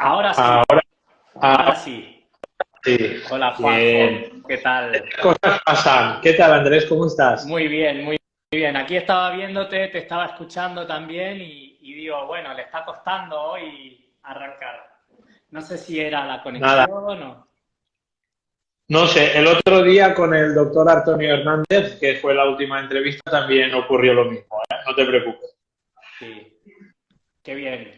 Ahora sí, Ahora, ahora ahora sí. sí. Hola Juanjo, Bien. ¿qué tal? Cosas pasan. ¿Qué tal, Andrés? ¿Cómo estás? Muy bien, muy bien. Aquí estaba viéndote, te estaba escuchando también y digo, bueno, le está costando hoy arrancar. No sé si era la Nada. conexión o... No sé, el otro día con el doctor Antonio Hernández, que fue la última entrevista, también ocurrió lo mismo, ¿eh? No te preocupes. Sí, qué bien.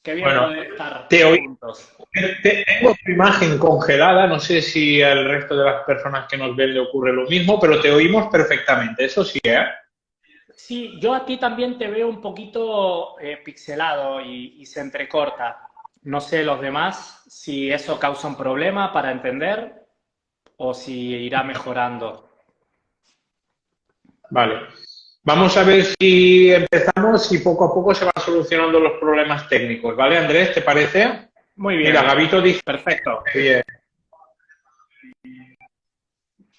Qué bien Bueno, poder estar te oí. juntos. Tengo tu imagen congelada. No sé si al resto de las personas que nos ven le ocurre lo mismo, pero te oímos perfectamente. Eso sí, ¿eh? Sí, yo a ti también te veo un poquito pixelado y se entrecorta. No sé los demás si eso causa un problema para entender o si irá mejorando. Vale. Vamos a ver si empezamos y poco a poco se van solucionando los problemas técnicos, ¿vale, Andrés? ¿Te parece? Muy Mira, bien, Gabito dice perfecto, que bien.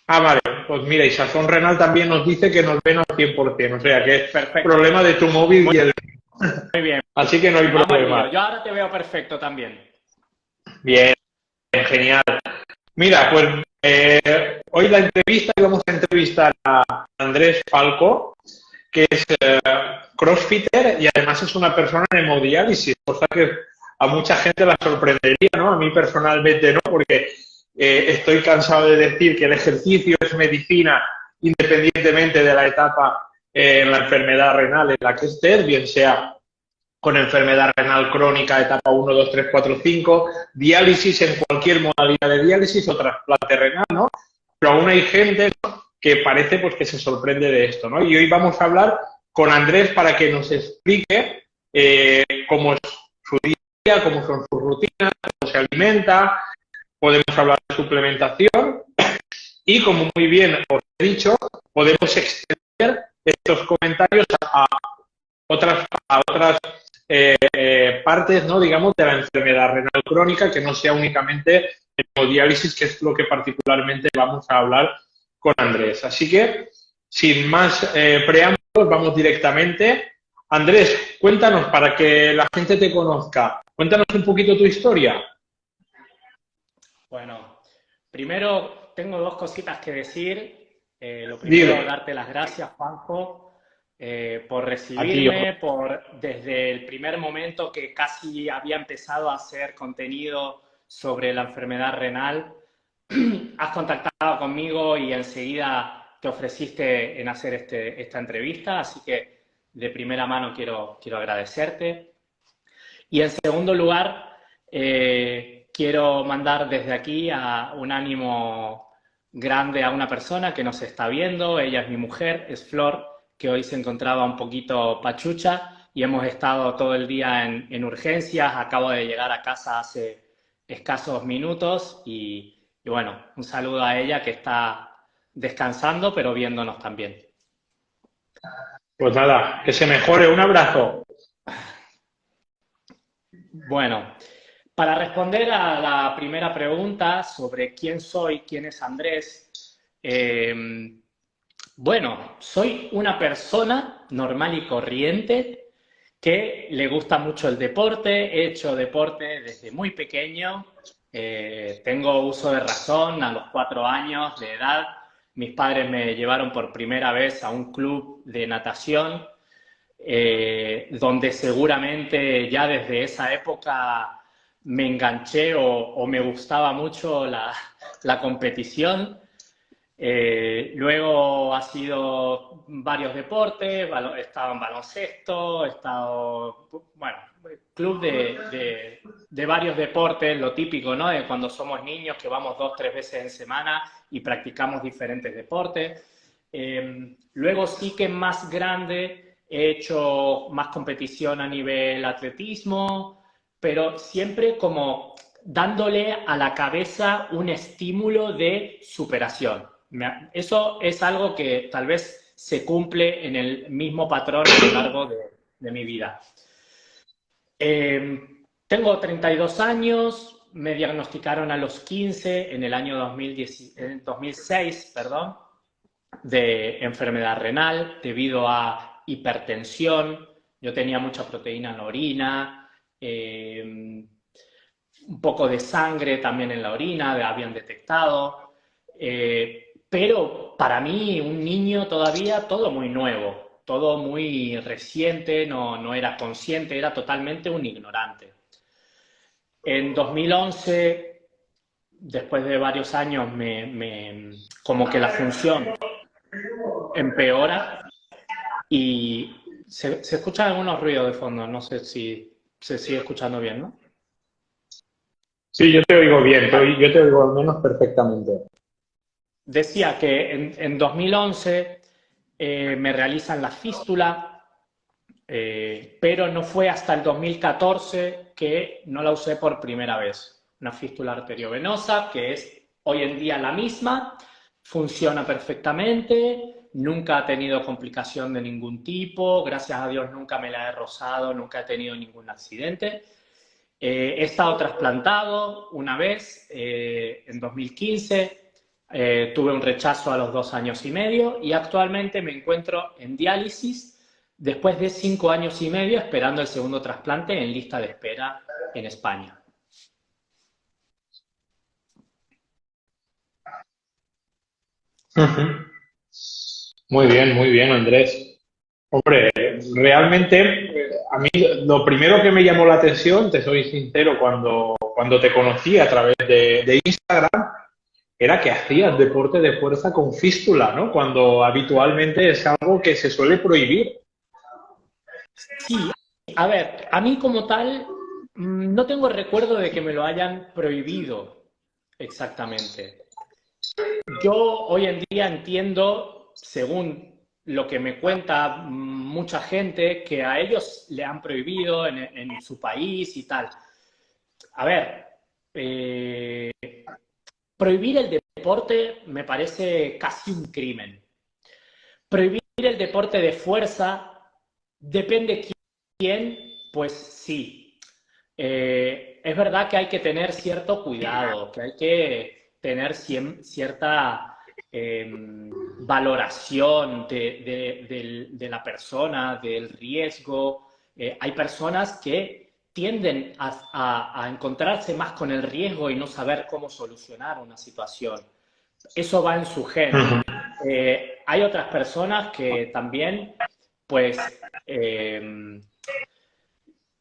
Ah, vale, pues mira, y Sazón Renal también nos dice que nos ven al 100%, o sea que es perfecto. problema de tu móvil Muy, y el... muy bien, Así que no hay vamos al lío. problema. Yo ahora te veo perfecto también. Bien, genial. Mira, pues hoy la entrevista íbamos a entrevistar a Andrés Falco, que es crossfitter y además es una persona en hemodiálisis, cosa que a mucha gente la sorprendería, ¿no? A mí personalmente no, porque estoy cansado de decir que el ejercicio es medicina independientemente de la etapa en la enfermedad renal en la que estés, bien sea con enfermedad renal crónica, etapa uno 2 3 4 5 diálisis en cualquier modalidad de diálisis o trasplante renal, ¿no? Pero aún hay gente, ¿no?, que parece pues que se sorprende de esto, ¿no? Y hoy vamos a hablar con Andrés para que nos explique cómo es su día, cómo son sus rutinas, cómo se alimenta, podemos hablar de suplementación y, como muy bien os he dicho, podemos extender estos comentarios a otras partes, ¿no?, digamos, de la enfermedad renal crónica, que no sea únicamente hemodiálisis, que es lo que particularmente vamos a hablar con Andrés. Así que, sin más preámbulos, vamos directamente. Andrés, cuéntanos para que la gente te conozca. Cuéntanos un poquito tu historia. Bueno, primero tengo dos cositas que decir. Lo primero, Dime, darte las gracias, Juanjo, por aquí yo. recibirme, por desde el primer momento que casi había empezado a hacer contenido sobre la enfermedad renal, has contactado conmigo y enseguida te ofreciste en hacer esta entrevista, así que de primera mano quiero agradecerte. Y en segundo lugar, quiero mandar desde aquí a un ánimo grande a una persona que nos está viendo. Ella es mi mujer, es Flor, que hoy se encontraba un poquito pachucha y hemos estado todo el día en urgencias. Acabo de llegar a casa hace escasos minutos y bueno, un saludo a ella que está descansando pero viéndonos también. Pues nada, que se mejore. Un abrazo. Bueno, para responder a la primera pregunta sobre quién soy, quién es Andrés, bueno, soy una persona normal y corriente que le gusta mucho el deporte, he hecho deporte desde muy pequeño, tengo uso de razón a los 4 años de edad, mis padres me llevaron por primera vez a un club de natación donde seguramente ya desde esa época me enganché o me gustaba mucho la competición. Luego ha sido varios deportes, he estado en baloncesto, he estado, bueno, club de varios deportes, lo típico, ¿no? De cuando somos niños que vamos 2, 3 veces en semana y practicamos diferentes deportes. Luego sí que más grande he hecho más competición a nivel atletismo, pero siempre como dándole a la cabeza un estímulo de superación. Eso es algo que tal vez se cumple en el mismo patrón a lo largo de mi vida. Tengo 32 años, me diagnosticaron a los 15 en el año 2010, en 2006, perdón, de enfermedad renal debido a hipertensión. Yo tenía mucha proteína en la orina, un poco de sangre también en la orina, habían detectado. Pero para mí, un niño todavía, todo muy nuevo, todo muy reciente, no era consciente, era totalmente un ignorante. En 2011, después de varios años, como que la función empeora y se escuchan algunos ruidos de fondo, no sé si se sigue escuchando bien, ¿no? Sí, yo te oigo bien, Vale. yo te oigo al menos perfectamente. Decía que en 2011 me realizan la fístula, pero no fue hasta el 2014 que no la usé por primera vez. Una fístula arteriovenosa que es hoy en día la misma, funciona perfectamente, nunca ha tenido complicación de ningún tipo, gracias a Dios nunca me la he rozado, nunca he tenido ningún accidente. He estado trasplantado una vez en 2015, tuve un rechazo a los 2 años y medio y actualmente me encuentro en diálisis después de 5 años y medio esperando el segundo trasplante en lista de espera en España. Ujú. Muy bien, Andrés. Hombre, realmente a mí lo primero que me llamó la atención, te soy sincero, cuando te conocí a través de Instagram, era que hacías deporte de fuerza con fístula, ¿no? Cuando habitualmente es algo que se suele prohibir. Sí, a ver, a mí como tal no tengo recuerdo de que me lo hayan prohibido exactamente. Yo hoy en día entiendo, según lo que me cuenta mucha gente, que a ellos le han prohibido en su país y tal. A ver, eh, prohibir el deporte me parece casi un crimen. Prohibir el deporte de fuerza, depende quién, pues sí. Es verdad que hay que tener cierto cuidado, que hay que tener cierta valoración de la persona, del riesgo. Hay personas que tienden a encontrarse más con el riesgo y no saber cómo solucionar una situación. Eso va en su gen. Ujú. Hay otras personas que también, pues,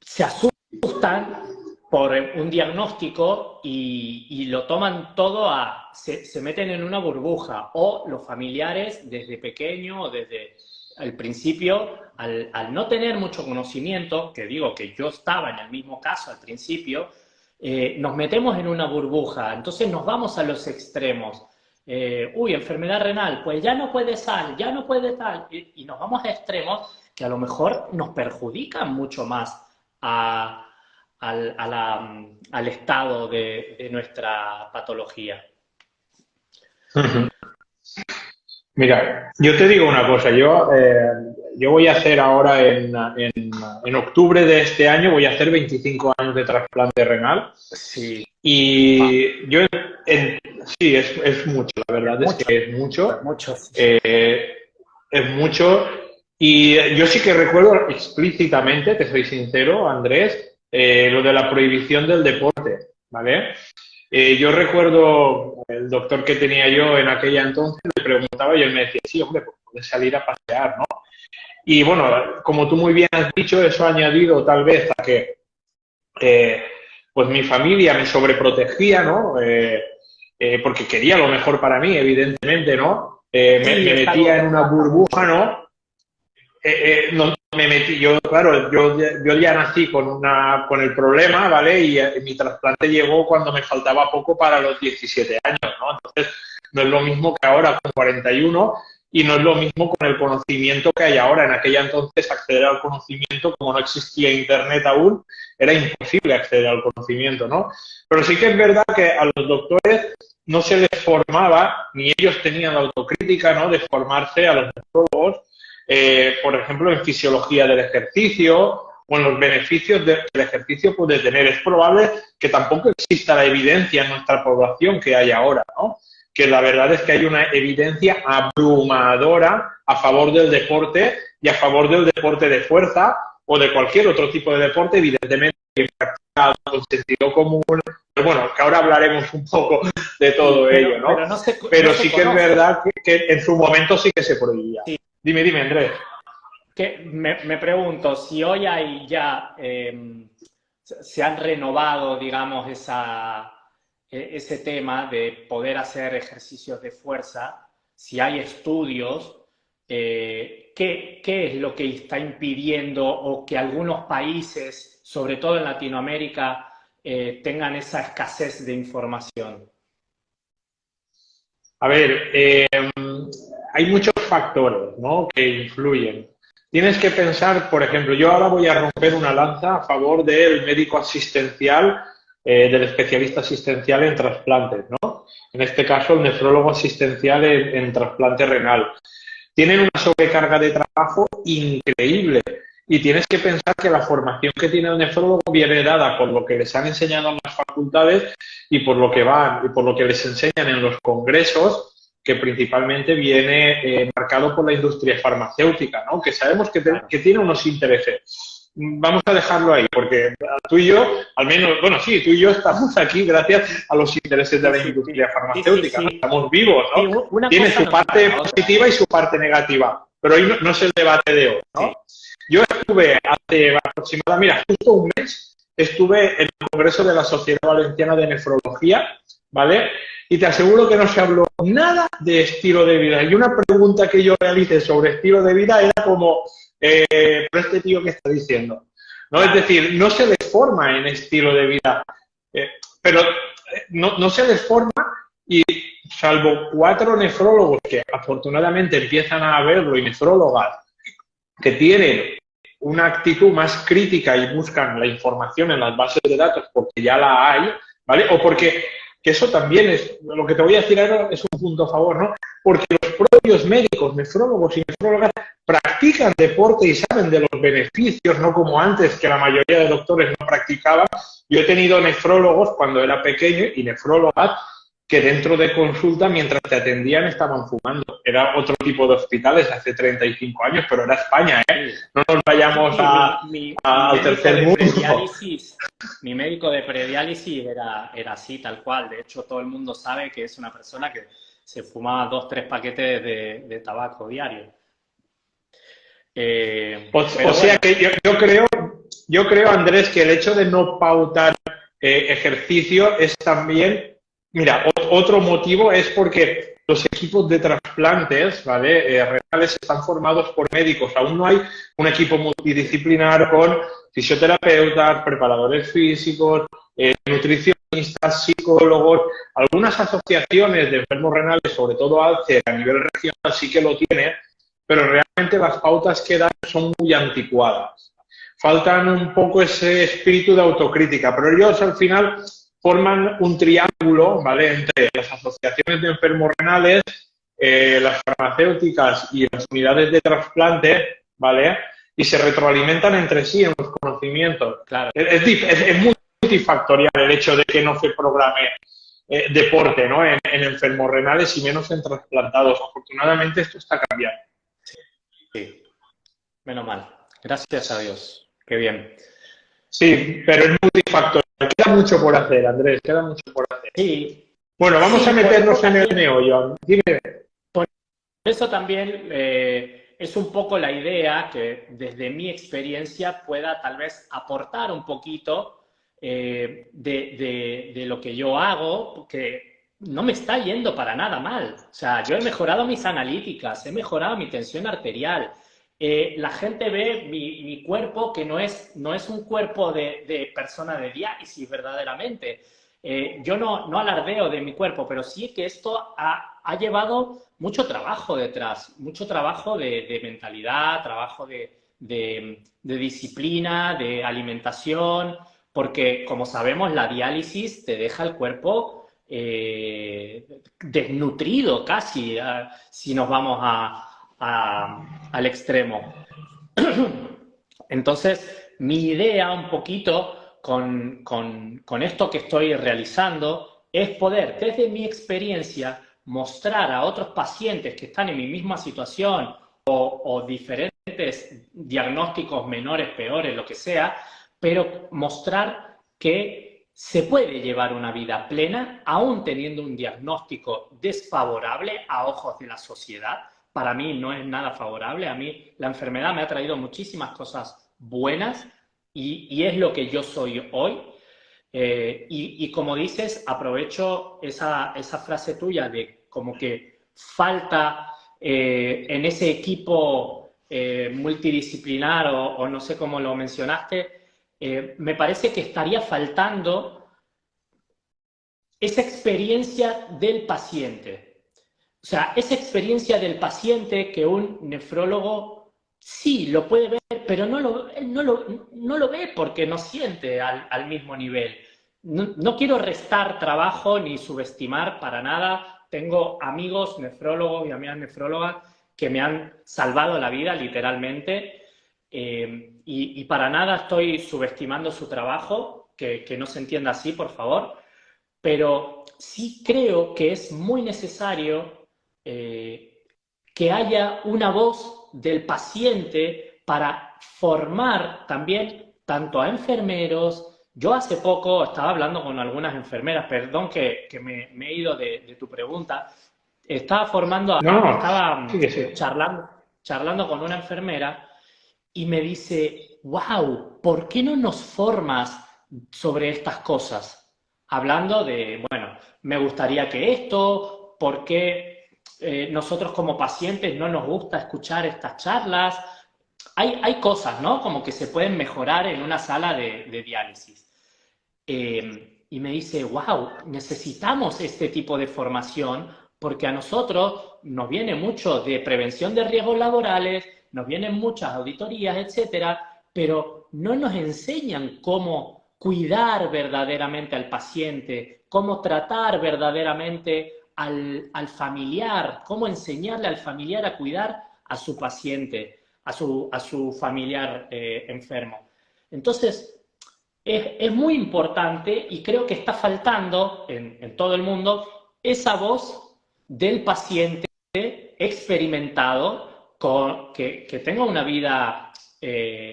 se asustan por un diagnóstico y lo toman todo se meten en una burbuja, o los familiares desde pequeño o desde el principio, al no tener mucho conocimiento, que digo que yo estaba en el mismo caso al principio, nos metemos en una burbuja, entonces nos vamos a los extremos. Uy, enfermedad renal, pues ya no puede sal, ya no puede tal, y nos vamos a extremos que a lo mejor nos perjudican mucho más a, al estado de nuestra patología. Ujú. Mira, yo te digo una cosa, yo voy a hacer ahora en octubre de este año, voy a hacer 25 años de trasplante renal Sí, y sí, es mucho, la verdad es mucho, que es mucho, mucho. eh, es mucho y yo sí que recuerdo explícitamente, te soy sincero, Andrés, lo de la prohibición del deporte, ¿vale? Yo recuerdo el doctor que tenía yo en aquella entonces, le preguntaba y él me decía, sí, hombre, pues puedes salir a pasear, ¿no? Y bueno, como tú muy bien has dicho, eso ha añadido tal vez a que eh, pues mi familia me sobreprotegía, ¿no? Porque quería lo mejor para mí, evidentemente, ¿no? Sí, Me es algo metía que en una pasa burbuja, mucho. ¿no? No me metí, yo, claro, yo ya nací con el problema, ¿vale? Y mi trasplante llegó cuando me faltaba poco para los 17 años, ¿no? Entonces, no es lo mismo que ahora con 41 y no es lo mismo con el conocimiento que hay ahora. En aquella entonces acceder al conocimiento, como no existía internet aún, era imposible acceder al conocimiento, ¿no? Pero sí que es verdad que a los doctores no se les formaba, ni ellos tenían la autocrítica, ¿no? De formarse a los neurólogos por ejemplo, en fisiología del ejercicio o en los beneficios del ejercicio puede tener. Es probable que tampoco exista la evidencia en nuestra población que hay ahora, ¿no? Que la verdad es que hay una evidencia abrumadora a favor del deporte y a favor del deporte de fuerza o de cualquier otro tipo de deporte, evidentemente con sentido común, pero bueno, que ahora hablaremos un poco de todo ello, ¿no? Pero sí que es verdad que en su momento sí que se prohibía. Sí. Dime, Andrés. Que me pregunto, si hoy hay ya, se han renovado, digamos, ese tema de poder hacer ejercicios de fuerza, si hay estudios, ¿qué es lo que está impidiendo o que algunos países, sobre todo en Latinoamérica, tengan esa escasez de información? A ver, hay muchos factores, ¿no?, que influyen. Tienes que pensar, por ejemplo, yo ahora voy a romper una lanza a favor del médico asistencial, del especialista asistencial en trasplantes, ¿no? En este caso, el nefrólogo asistencial en trasplante renal. Tienen una sobrecarga de trabajo increíble y tienes que pensar que la formación que tiene el nefrólogo viene dada por lo que les han enseñado en las facultades y por lo que van y por lo que les enseñan en los congresos, que principalmente viene marcado por la industria farmacéutica, ¿no? Que sabemos que tiene unos intereses. Vamos a dejarlo ahí, porque tú y yo, al menos, bueno, sí, tú y yo estamos aquí gracias a los intereses de la industria farmacéutica, ¿no? Estamos vivos, ¿no? Tiene su parte positiva y su parte negativa, pero hoy no es el debate de hoy, ¿no? Yo estuve hace aproximadamente, mira, justo un mes, estuve en el Congreso de la Sociedad Valenciana de Nefrología, ¿vale? Y te aseguro que no se habló nada de estilo de vida. Y una pregunta que yo realicé sobre estilo de vida era como, ¿pero este tío qué está diciendo? ¿No? Es decir, no se les forma en estilo de vida, pero no se les forma y salvo 4 nefrólogos que afortunadamente empiezan a verlo y nefrólogas que tienen una actitud más crítica y buscan la información en las bases de datos porque ya la hay, ¿vale? O porque, que eso también es, lo que te voy a decir ahora es un punto a favor, ¿no? Porque los propios médicos, nefrólogos y nefrólogas practican deporte y saben de los beneficios, no como antes que la mayoría de doctores no practicaban. Yo he tenido nefrólogos cuando era pequeño y nefrólogas que dentro de consulta, mientras te atendían, estaban fumando. Era otro tipo de hospitales hace 35 años, pero era España, ¿eh? No nos vayamos al tercer mundo. Mi médico de prediálisis era así, tal cual. De hecho, todo el mundo sabe que es una persona que se fumaba 2-3 paquetes de tabaco diario. O sea que yo creo, Andrés, que el hecho de no pautar ejercicio es también... Mira, otro motivo es porque los equipos de trasplantes, ¿vale? Renales están formados por médicos. Aún no hay un equipo multidisciplinar con fisioterapeutas, preparadores físicos, nutricionistas, psicólogos. Algunas asociaciones de enfermos renales, sobre todo ALCE, a nivel regional, sí que lo tienen, pero realmente las pautas que dan son muy anticuadas. Faltan un poco ese espíritu de autocrítica, pero ellos al final forman un triángulo, ¿vale?, entre las asociaciones de enfermos renales, las farmacéuticas y las unidades de trasplante, ¿vale?, y se retroalimentan entre sí en los conocimientos. Claro. Es multifactorial el hecho de que no se programe deporte, ¿no?, en enfermos renales y menos en trasplantados. Afortunadamente esto está cambiando. Sí, menos mal. Gracias a Dios. Qué bien. Sí, pero es multifactorial. Queda mucho por hacer, Andrés, queda mucho por hacer. Sí. Bueno, vamos a meternos en el meollo. Dime. Por eso también es un poco la idea que desde mi experiencia pueda tal vez aportar un poquito de lo que yo hago, porque no me está yendo para nada mal. O sea, yo he mejorado mis analíticas, he mejorado mi tensión arterial. La gente ve mi cuerpo que no es un cuerpo de persona de diálisis verdaderamente. Yo no alardeo de mi cuerpo, pero sí que esto ha llevado mucho trabajo detrás, mucho trabajo de mentalidad, trabajo de disciplina, de alimentación, porque como sabemos la diálisis te deja el cuerpo desnutrido casi, si nos vamos al extremo. Entonces, mi idea un poquito con esto que estoy realizando es poder, desde mi experiencia, mostrar a otros pacientes que están en mi misma situación o diferentes diagnósticos menores, peores, lo que sea, pero mostrar que se puede llevar una vida plena aún teniendo un diagnóstico desfavorable a ojos de la sociedad. Para mí no es nada favorable. A mí la enfermedad me ha traído muchísimas cosas buenas y es lo que yo soy hoy. Y como dices, aprovecho esa frase tuya de como que falta en ese equipo multidisciplinar o no sé cómo lo mencionaste, me parece que estaría faltando esa experiencia del paciente. O sea, esa experiencia del paciente que un nefrólogo sí lo puede ver, pero no lo ve porque no siente al mismo nivel. No quiero restar trabajo ni subestimar para nada. Tengo amigos nefrólogos y amigas nefrólogas que me han salvado la vida, literalmente, y para nada estoy subestimando su trabajo, que no se entienda así, por favor, pero sí creo que es muy necesario que haya una voz del paciente para formar también tanto a enfermeros. Yo hace poco estaba hablando con algunas enfermeras, perdón que me he ido de tu pregunta, No, no, estaba sí que sí. charlando con una enfermera y me dice, wow, ¿por qué no nos formas sobre estas cosas? Hablando de, bueno, me gustaría que esto, ¿por qué nosotros como pacientes no nos gusta escuchar estas charlas? Hay cosas, ¿no? Como que se pueden mejorar en una sala de diálisis. Y me dice, wow, necesitamos este tipo de formación porque a nosotros nos viene mucho de prevención de riesgos laborales, nos vienen muchas auditorías, etcétera, pero no nos enseñan cómo cuidar verdaderamente al paciente, cómo tratar verdaderamente al familiar, cómo enseñarle al familiar a cuidar a su paciente, a su familiar enfermo. Entonces, es muy importante y creo que está faltando en todo el mundo esa voz del paciente experimentado que tenga una vida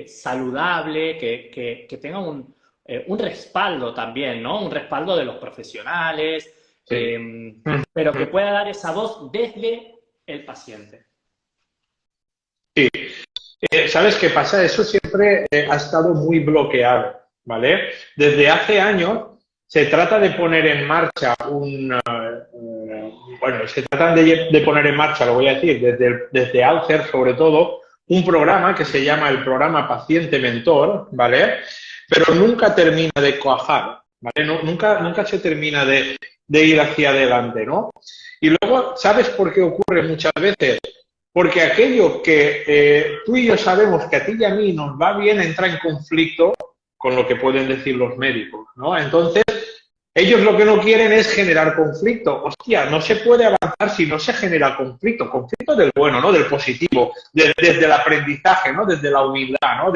saludable, que tenga un respaldo también, ¿no? Un respaldo de los profesionales, Sí. pero que pueda dar esa voz desde el paciente. Sí. ¿Sabes qué pasa? Eso siempre ha estado muy bloqueado, ¿vale? Desde hace años se trata de poner en marcha bueno, se tratan de poner en marcha, lo voy a decir, desde Alcer sobre todo, un programa que se llama el programa Paciente Mentor, ¿vale? Pero nunca termina de cuajar, ¿vale? Nunca se termina de ir hacia adelante, ¿no? Y luego, ¿sabes por qué ocurre muchas veces? Porque aquello que tú y yo sabemos que a ti y a mí nos va bien entra en conflicto con lo que pueden decir los médicos, ¿no? Entonces, ellos lo que no quieren es generar conflicto. Hostia, no se puede avanzar si no se genera conflicto. Conflicto del bueno, ¿no? Del positivo, desde el aprendizaje, ¿no? Desde la humildad, ¿no?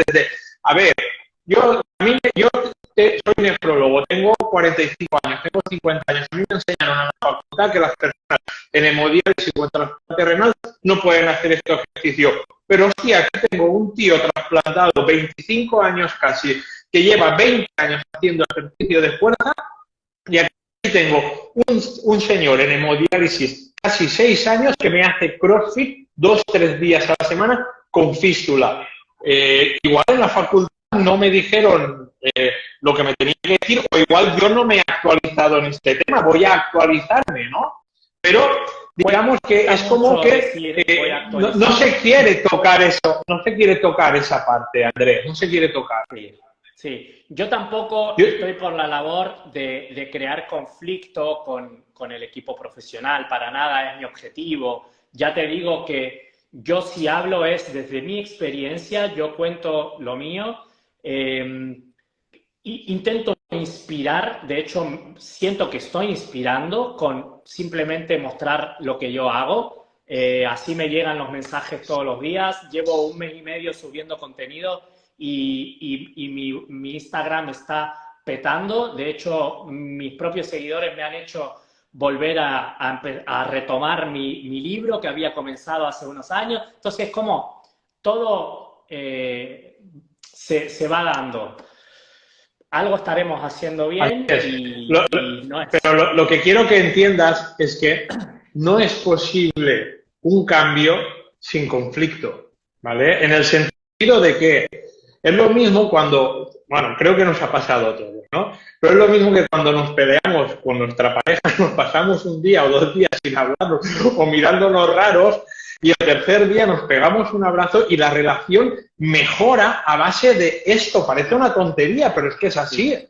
A ver, yo soy nefrólogo, tengo 45 años, tengo 50 años. A mí me enseñaron en la facultad que las personas en hemodiálisis o en trasplante renal no pueden hacer este ejercicio. Pero hostia, aquí tengo un tío trasplantado, 25 años casi, que lleva 20 años haciendo ejercicio de fuerza, y aquí tengo un señor en hemodiálisis casi 6 años que me hace CrossFit 2 o 3 días a la semana con fístula. Igual en la facultad no me dijeron lo que me tenía que decir, o igual yo no me he actualizado en este tema, voy a actualizarme, ¿no? Pero digamos que Cuesta es como mucho que decir voy a no se actualizarme. quiere tocar eso, no se quiere tocar esa parte, Andrés, no se quiere tocar. Sí, sí. Yo tampoco Yo, estoy por la labor de crear conflicto con el equipo profesional, para nada es mi objetivo. Ya te digo que yo si hablo es desde mi experiencia, yo cuento lo mío, intento inspirar, de hecho siento que estoy inspirando con simplemente mostrar lo que yo hago. Así me llegan los mensajes todos los días, llevo 1 mes y medio subiendo contenido y mi Instagram está petando. De hecho, mis propios seguidores me han hecho volver a retomar mi libro que había comenzado hace unos años. Entonces, como todo se va dando. algo estaremos haciendo bien y no es. Pero lo que quiero que entiendas es que no es posible un cambio sin conflicto, ¿vale? En el sentido de que es lo mismo cuando, bueno, creo que nos ha pasado a todos, ¿no? Pero es lo mismo que cuando nos peleamos con nuestra pareja, nos pasamos un día o 2 días sin hablarnos o mirándonos raros y el tercer día nos pegamos un abrazo y la relación mejora a base de esto. Parece una tontería, pero es que es así.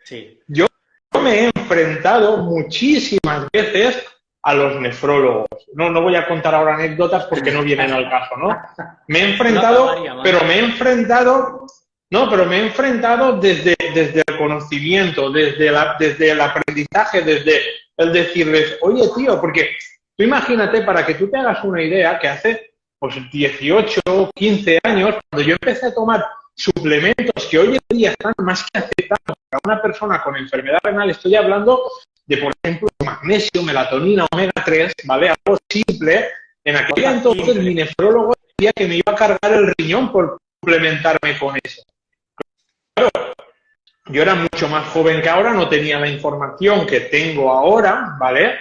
Sí. Yo me he enfrentado muchísimas veces a los nefrólogos. No voy a contar ahora anécdotas porque no vienen al caso, ¿no? Me he enfrentado, pero me he enfrentado, no, pero me he enfrentado desde el conocimiento, desde el aprendizaje, desde el decirles, oye, tío, porque tú imagínate, para que tú te hagas una idea, que hace pues 18, 15 años, cuando yo empecé a tomar suplementos que hoy en día están más que aceptados para una persona con enfermedad renal, estoy hablando de, por ejemplo, magnesio, melatonina, omega 3, ¿vale? Algo simple. En aquel entonces mi nefrólogo decía que me iba a cargar el riñón por suplementarme con eso. Claro, yo era mucho más joven que ahora, no tenía la información que tengo ahora, ¿vale?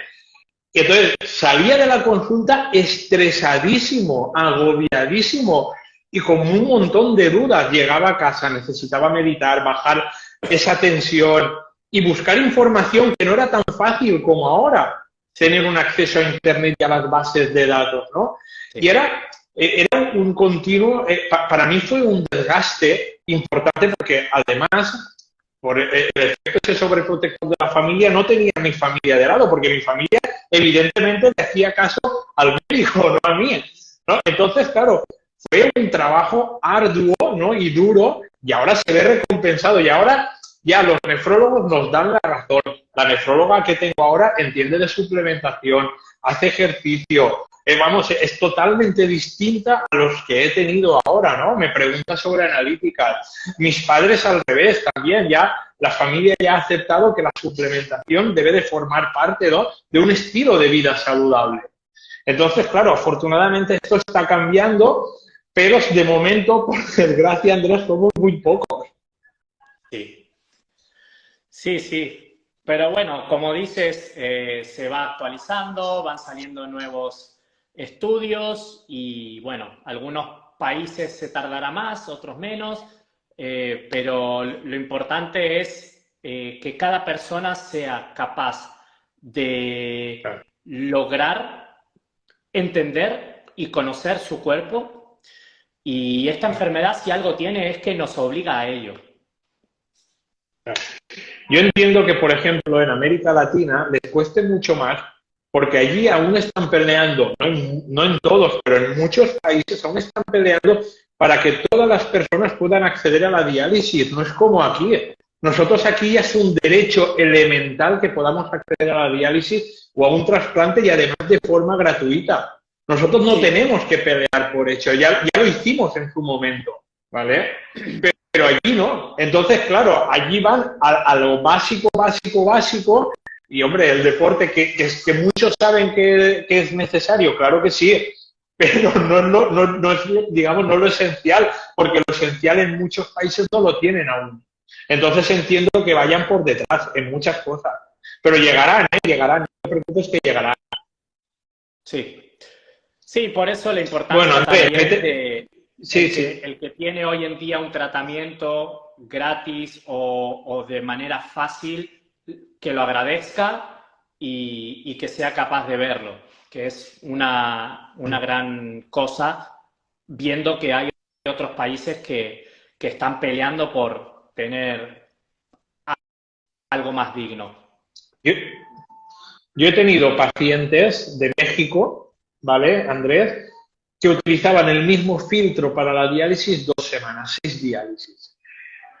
Entonces salía de la consulta estresadísimo, agobiadísimo y con un montón de dudas. Llegaba a casa, necesitaba meditar, bajar esa tensión y buscar información que no era tan fácil como ahora, tener un acceso a Internet y a las bases de datos, ¿no? Sí. Y era un continuo, para mí fue un desgaste importante porque además, por el efecto ese sobreprotector de la familia, no tenía a mi familia de lado, porque mi familia evidentemente le hacía caso al médico, no a mí, ¿no? Entonces, claro, fue un trabajo arduo, ¿no? Y duro, y ahora se ve recompensado, y ahora ya los nefrólogos nos dan la razón. La nefróloga que tengo ahora entiende de suplementación, hace ejercicio, vamos, es totalmente distinta a los que he tenido ahora, ¿no? Me pregunta sobre analíticas. Mis padres al revés también, ya la familia ya ha aceptado que la suplementación debe de formar parte, ¿no?, de un estilo de vida saludable. Entonces, claro, afortunadamente esto está cambiando, pero de momento, por desgracia, Andrés, somos muy pocos. Sí. Sí, sí, pero bueno, como dices, se va actualizando, van saliendo nuevos estudios y bueno, algunos países se tardará más, otros menos, pero lo importante es que cada persona sea capaz de lograr entender y conocer su cuerpo, y esta enfermedad, si algo tiene, es que nos obliga a ello. Yo entiendo que, por ejemplo, en América Latina les cueste mucho más porque allí aún están peleando, no en todos, pero en muchos países aún están peleando para que todas las personas puedan acceder a la diálisis. No es como aquí. Nosotros aquí ya es un derecho elemental que podamos acceder a la diálisis o a un trasplante, y además de forma gratuita. Nosotros no tenemos que pelear por ello, ya lo hicimos en su momento, ¿vale? Pero allí no. Entonces, claro, allí van a lo básico, y, hombre, el deporte que muchos saben que es necesario, claro que sí, pero no es, digamos, no lo esencial, porque lo esencial en muchos países no lo tienen aún. Entonces entiendo que vayan por detrás en muchas cosas. Pero llegarán, no te preocupes que llegarán. Sí. Sí, por eso la importancia bueno, Andrés, de... El que tiene hoy en día un tratamiento gratis o de manera fácil, que lo agradezca y que sea capaz de verlo, que es una gran cosa, viendo que hay otros países que están peleando por tener algo más digno. Yo he tenido pacientes de México, ¿vale, Andrés?, que utilizaban el mismo filtro para la diálisis 2 semanas, 6 diálisis.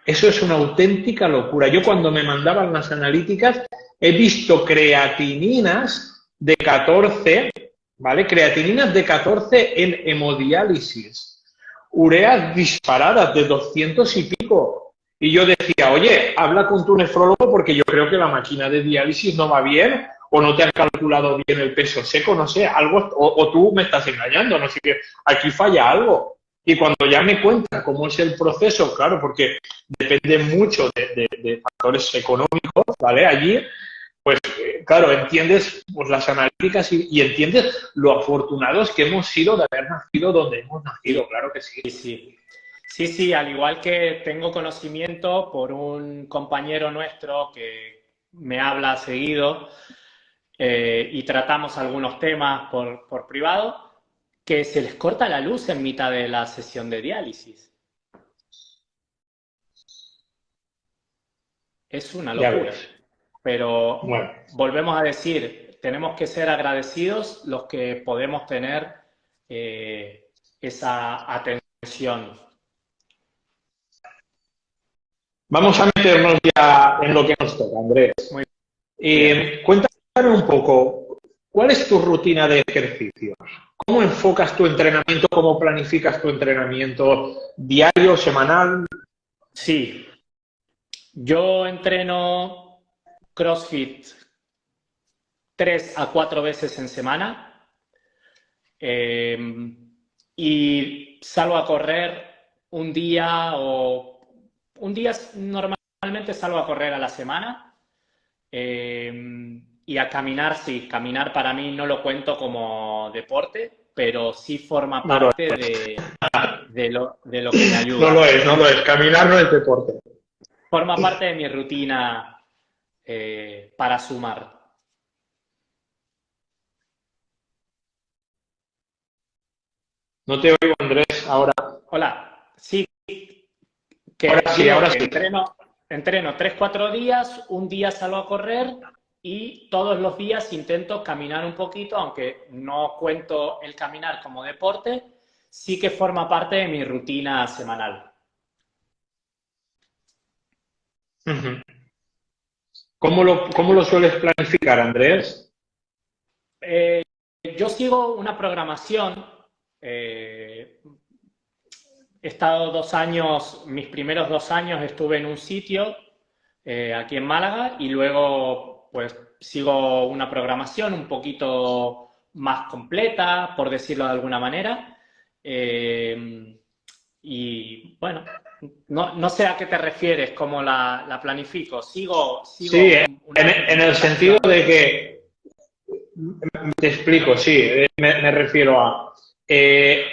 Eso es una auténtica locura. Yo cuando me mandaban las analíticas he visto creatininas de 14, ¿vale? Creatininas de 14 en hemodiálisis. Ureas disparadas de 200 y pico. Y yo decía, oye, habla con tu nefrólogo porque yo creo que la máquina de diálisis no va bien, o no te han calculado bien el peso seco, no sé, algo, o tú me estás engañando, no sé qué, aquí falla algo. Y cuando ya me cuentan cómo es el proceso, claro, porque depende mucho de factores económicos, ¿vale? Allí, pues claro, entiendes pues, las analíticas y entiendes lo afortunados que hemos sido de haber nacido donde hemos nacido, claro que sí. Sí, sí. Sí, sí, al igual que tengo conocimiento por un compañero nuestro que me habla seguido y tratamos algunos temas por privado, que se les corta la luz en mitad de la sesión de diálisis. Es una Ya locura. ves. Pero Bueno, volvemos a decir, tenemos que ser agradecidos los que podemos tener esa atención. vamos a meternos ya en lo que nos toca, Andrés. Muy bien. Cuéntame un poco, ¿cuál es tu rutina de ejercicios? ¿Cómo enfocas tu entrenamiento? ¿Cómo planificas tu entrenamiento diario, semanal? Sí, yo entreno CrossFit 3 a 4 veces en semana eh, y salgo a correr un día o un día normalmente salgo a correr a la semana y a caminar, sí, caminar para mí no lo cuento como deporte, pero sí forma No lo parte es. de lo que me No lo ayuda. es, no lo es. Caminar no es deporte. Forma parte de mi rutina para sumar. No te oigo, Andrés, ahora. Hola, sí, Ahora que sí, digo ahora que sí. entreno 3, 4 días, un día salgo a correr y todos los días intento caminar un poquito, aunque no cuento el caminar como deporte, sí que forma parte de mi rutina semanal. Ujú. ¿Cómo lo sueles planificar, Andrés? Eh, yo sigo una programación. eh, He estado 2 años, mis primeros 2 años estuve en un sitio aquí en Málaga y luego pues sigo una programación un poquito más completa, por decirlo de alguna manera. Eh, y bueno, no sé a qué te refieres, cómo la planifico. Sigo Sí, una en el sentido planificación. de que, te explico, sí, me refiero a, eh,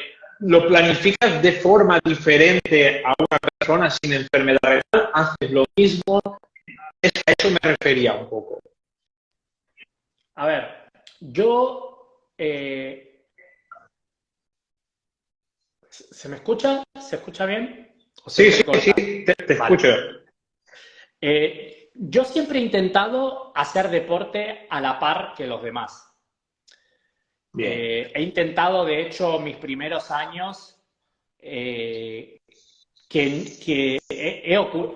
¿lo planificas de forma diferente a una persona sin enfermedad renal? ¿Haces lo mismo? A eso me refería un poco. A ver, yo ¿se me escucha? ¿Se escucha bien? ¿O se Sí, sí, sí, entrecorta? te Vale. escucho. Yo siempre he intentado hacer deporte a la par que los demás. Bien. He intentado, de hecho, mis primeros años, eh,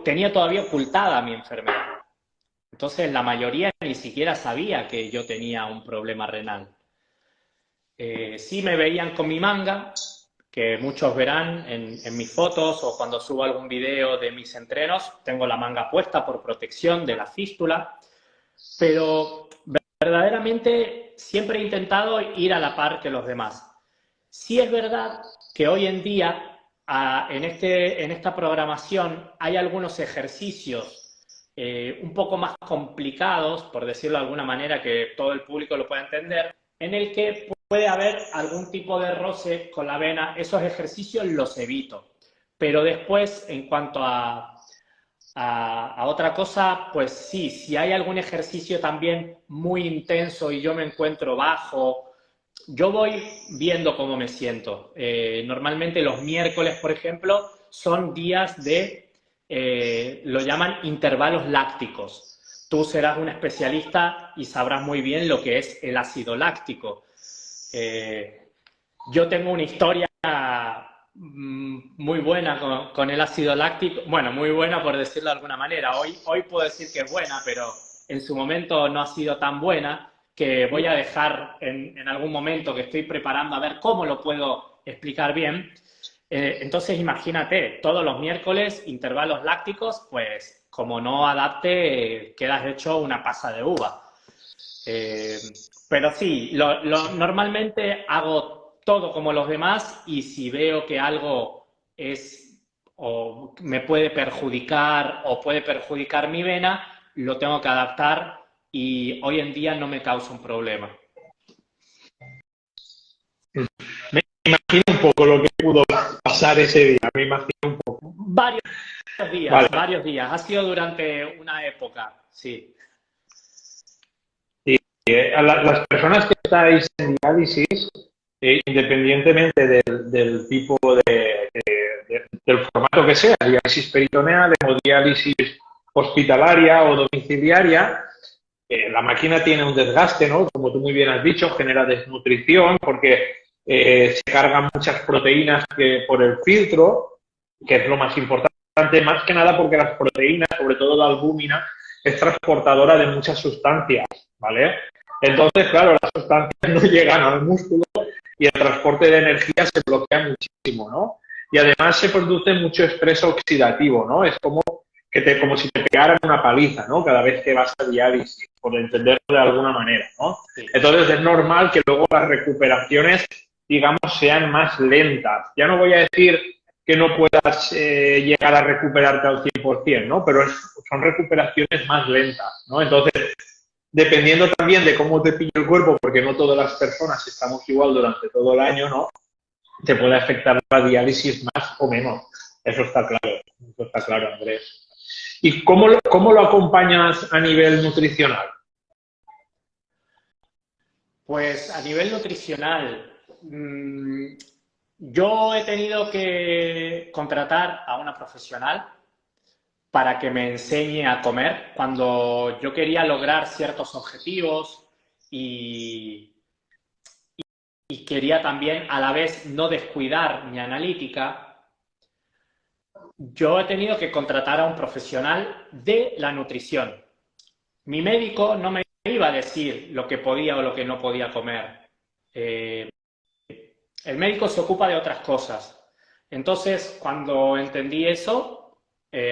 tenía todavía ocultada mi enfermedad. Entonces, la mayoría ni siquiera sabía que yo tenía un problema renal. Sí me veían con mi manga, que muchos verán en mis fotos o cuando subo algún video de mis entrenos, tengo la manga puesta por protección de la fístula, pero verdaderamente siempre he intentado ir a la par que los demás. Sí es verdad que hoy en día en esta programación hay algunos ejercicios un poco más complicados, por decirlo de alguna manera, que todo el público lo pueda entender, en el que puede haber algún tipo de roce con la vena. Esos ejercicios los evito. Pero después, en cuanto a otra cosa, pues sí, si hay algún ejercicio también muy intenso y yo me encuentro bajo, yo voy viendo cómo me siento. Normalmente los miércoles, por ejemplo, son días lo llaman intervalos lácticos. Tú serás un especialista y sabrás muy bien lo que es el ácido láctico. Eh, yo tengo una historia muy buena con el ácido láctico, bueno, muy buena por decirlo de alguna manera. Hoy puedo decir que es buena, pero en su momento no ha sido tan buena, que voy a dejar en algún momento que estoy preparando a ver cómo lo puedo explicar bien. Entonces imagínate, todos los miércoles intervalos lácticos, pues como no adapte, quedas hecho una pasa de uva. Eh, pero sí, normalmente hago todo como los demás y si veo que algo es o me puede perjudicar o puede perjudicar mi vena, lo tengo que adaptar y hoy en día no me causa un problema. Me imagino un poco lo que pudo pasar ese día, me imagino un poco. Varios Vale, días, varios días. Ha sido durante una época, sí. sí, las personas que estáis en diálisis, independientemente del tipo del formato que sea, diálisis peritoneal, hemodiálisis hospitalaria o domiciliaria, la máquina tiene un desgaste, ¿no? Como tú muy bien has dicho, genera desnutrición porque se cargan muchas proteínas por el filtro, que es lo más importante, más que nada porque las proteínas, sobre todo la albúmina, es transportadora de muchas sustancias, ¿vale? Entonces, claro, las sustancias no llegan al músculo y el transporte de energía se bloquea muchísimo, ¿no? Y además se produce mucho estrés oxidativo, ¿no? Es como si te pegaran una paliza, ¿no? Cada vez que vas a diálisis, por entenderlo de alguna manera, ¿no? Sí. Entonces es normal que luego las recuperaciones, digamos, sean más lentas. Ya no voy a decir que no puedas llegar a recuperarte al 100%, ¿no? Pero son recuperaciones más lentas, ¿no? Entonces, dependiendo también de cómo te pille el cuerpo, porque no todas las personas estamos igual durante todo el año, ¿no? Te puede afectar la diálisis más o menos. Eso está claro, Andrés. ¿Y cómo lo acompañas a nivel nutricional? Pues a nivel nutricional, yo he tenido que contratar a una profesional para que me enseñe a comer cuando yo quería lograr ciertos objetivos y, y quería también a la vez no descuidar mi analítica. Yo he tenido que contratar a un profesional de la nutrición. Mi médico no me iba a decir lo que podía o lo que no podía comer. Eh, el médico se ocupa de otras cosas. Entonces, cuando entendí eso,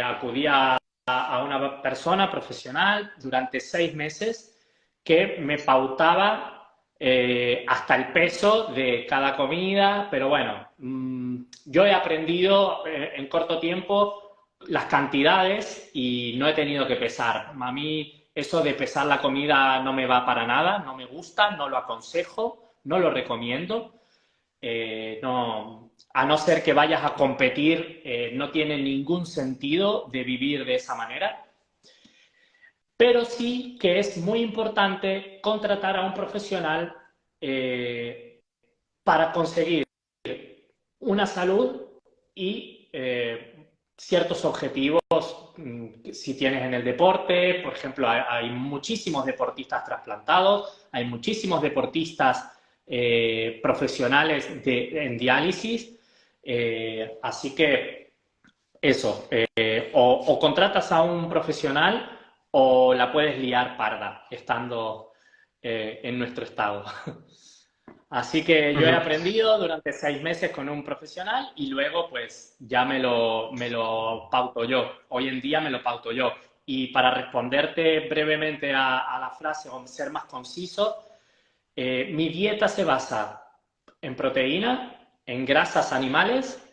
acudí a una persona profesional durante 6 meses que me pautaba hasta el peso de cada comida, pero bueno, yo he aprendido en corto tiempo las cantidades y no he tenido que pesar. A mí eso de pesar la comida no me va para nada, no me gusta, no lo aconsejo, no lo recomiendo. No, a no ser que vayas a competir, no tiene ningún sentido de vivir de esa manera. Pero sí que es muy importante contratar a un profesional para conseguir una salud y ciertos objetivos si tienes en el deporte. Por ejemplo, hay muchísimos deportistas trasplantados, hay muchísimos deportistas profesionales en diálisis, así que eso, o contratas a un profesional o la puedes liar parda estando en nuestro estado. Así que yo he aprendido durante 6 meses con un profesional y luego pues ya me lo pauto yo. Hoy en día me lo pauto yo. Y para responderte brevemente a la frase o ser más conciso, mi dieta se basa en proteína, en grasas animales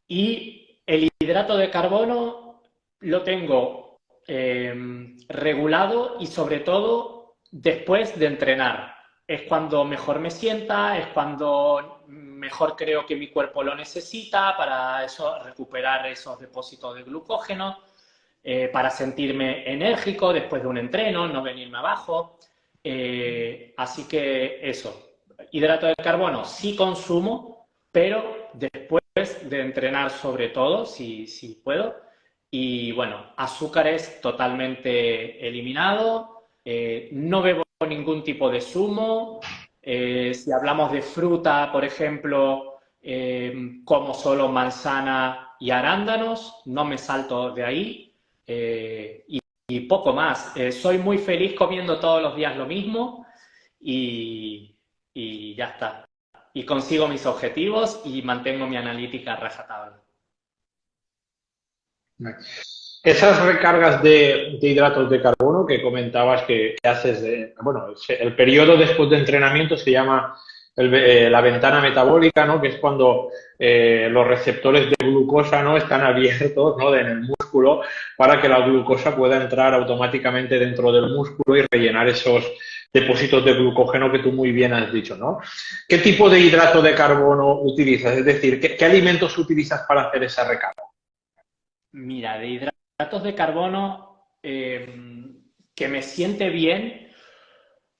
y el hidrato de carbono lo tengo regulado y sobre todo después de entrenar. Es cuando mejor me sienta, es cuando mejor creo que mi cuerpo lo necesita para eso, recuperar esos depósitos de glucógeno, para sentirme enérgico después de un entreno, no venirme abajo. Así que eso, hidrato de carbono sí consumo, pero después de entrenar sobre todo, si puedo. Y bueno, azúcares totalmente eliminado, no bebo ningún tipo de zumo. Si hablamos de fruta, por ejemplo, como solo manzana y arándanos, no me salto de ahí. Y poco más. Soy muy feliz comiendo todos los días lo mismo y, y ya está. Y consigo mis objetivos y mantengo mi analítica a rajatabla. esas recargas de hidratos de carbono que comentabas que haces, bueno, el periodo después de entrenamiento se llama la ventana metabólica, ¿no? Que es cuando los receptores de glucosa, ¿no? Están abiertos, ¿no? En el músculo para que la glucosa pueda entrar automáticamente dentro del músculo y rellenar esos depósitos de glucógeno que tú muy bien has dicho, ¿no? ¿Qué tipo de hidrato de carbono utilizas? Es decir, ¿qué alimentos utilizas para hacer esa recarga? Mira, de hidratos de carbono que me siente bien,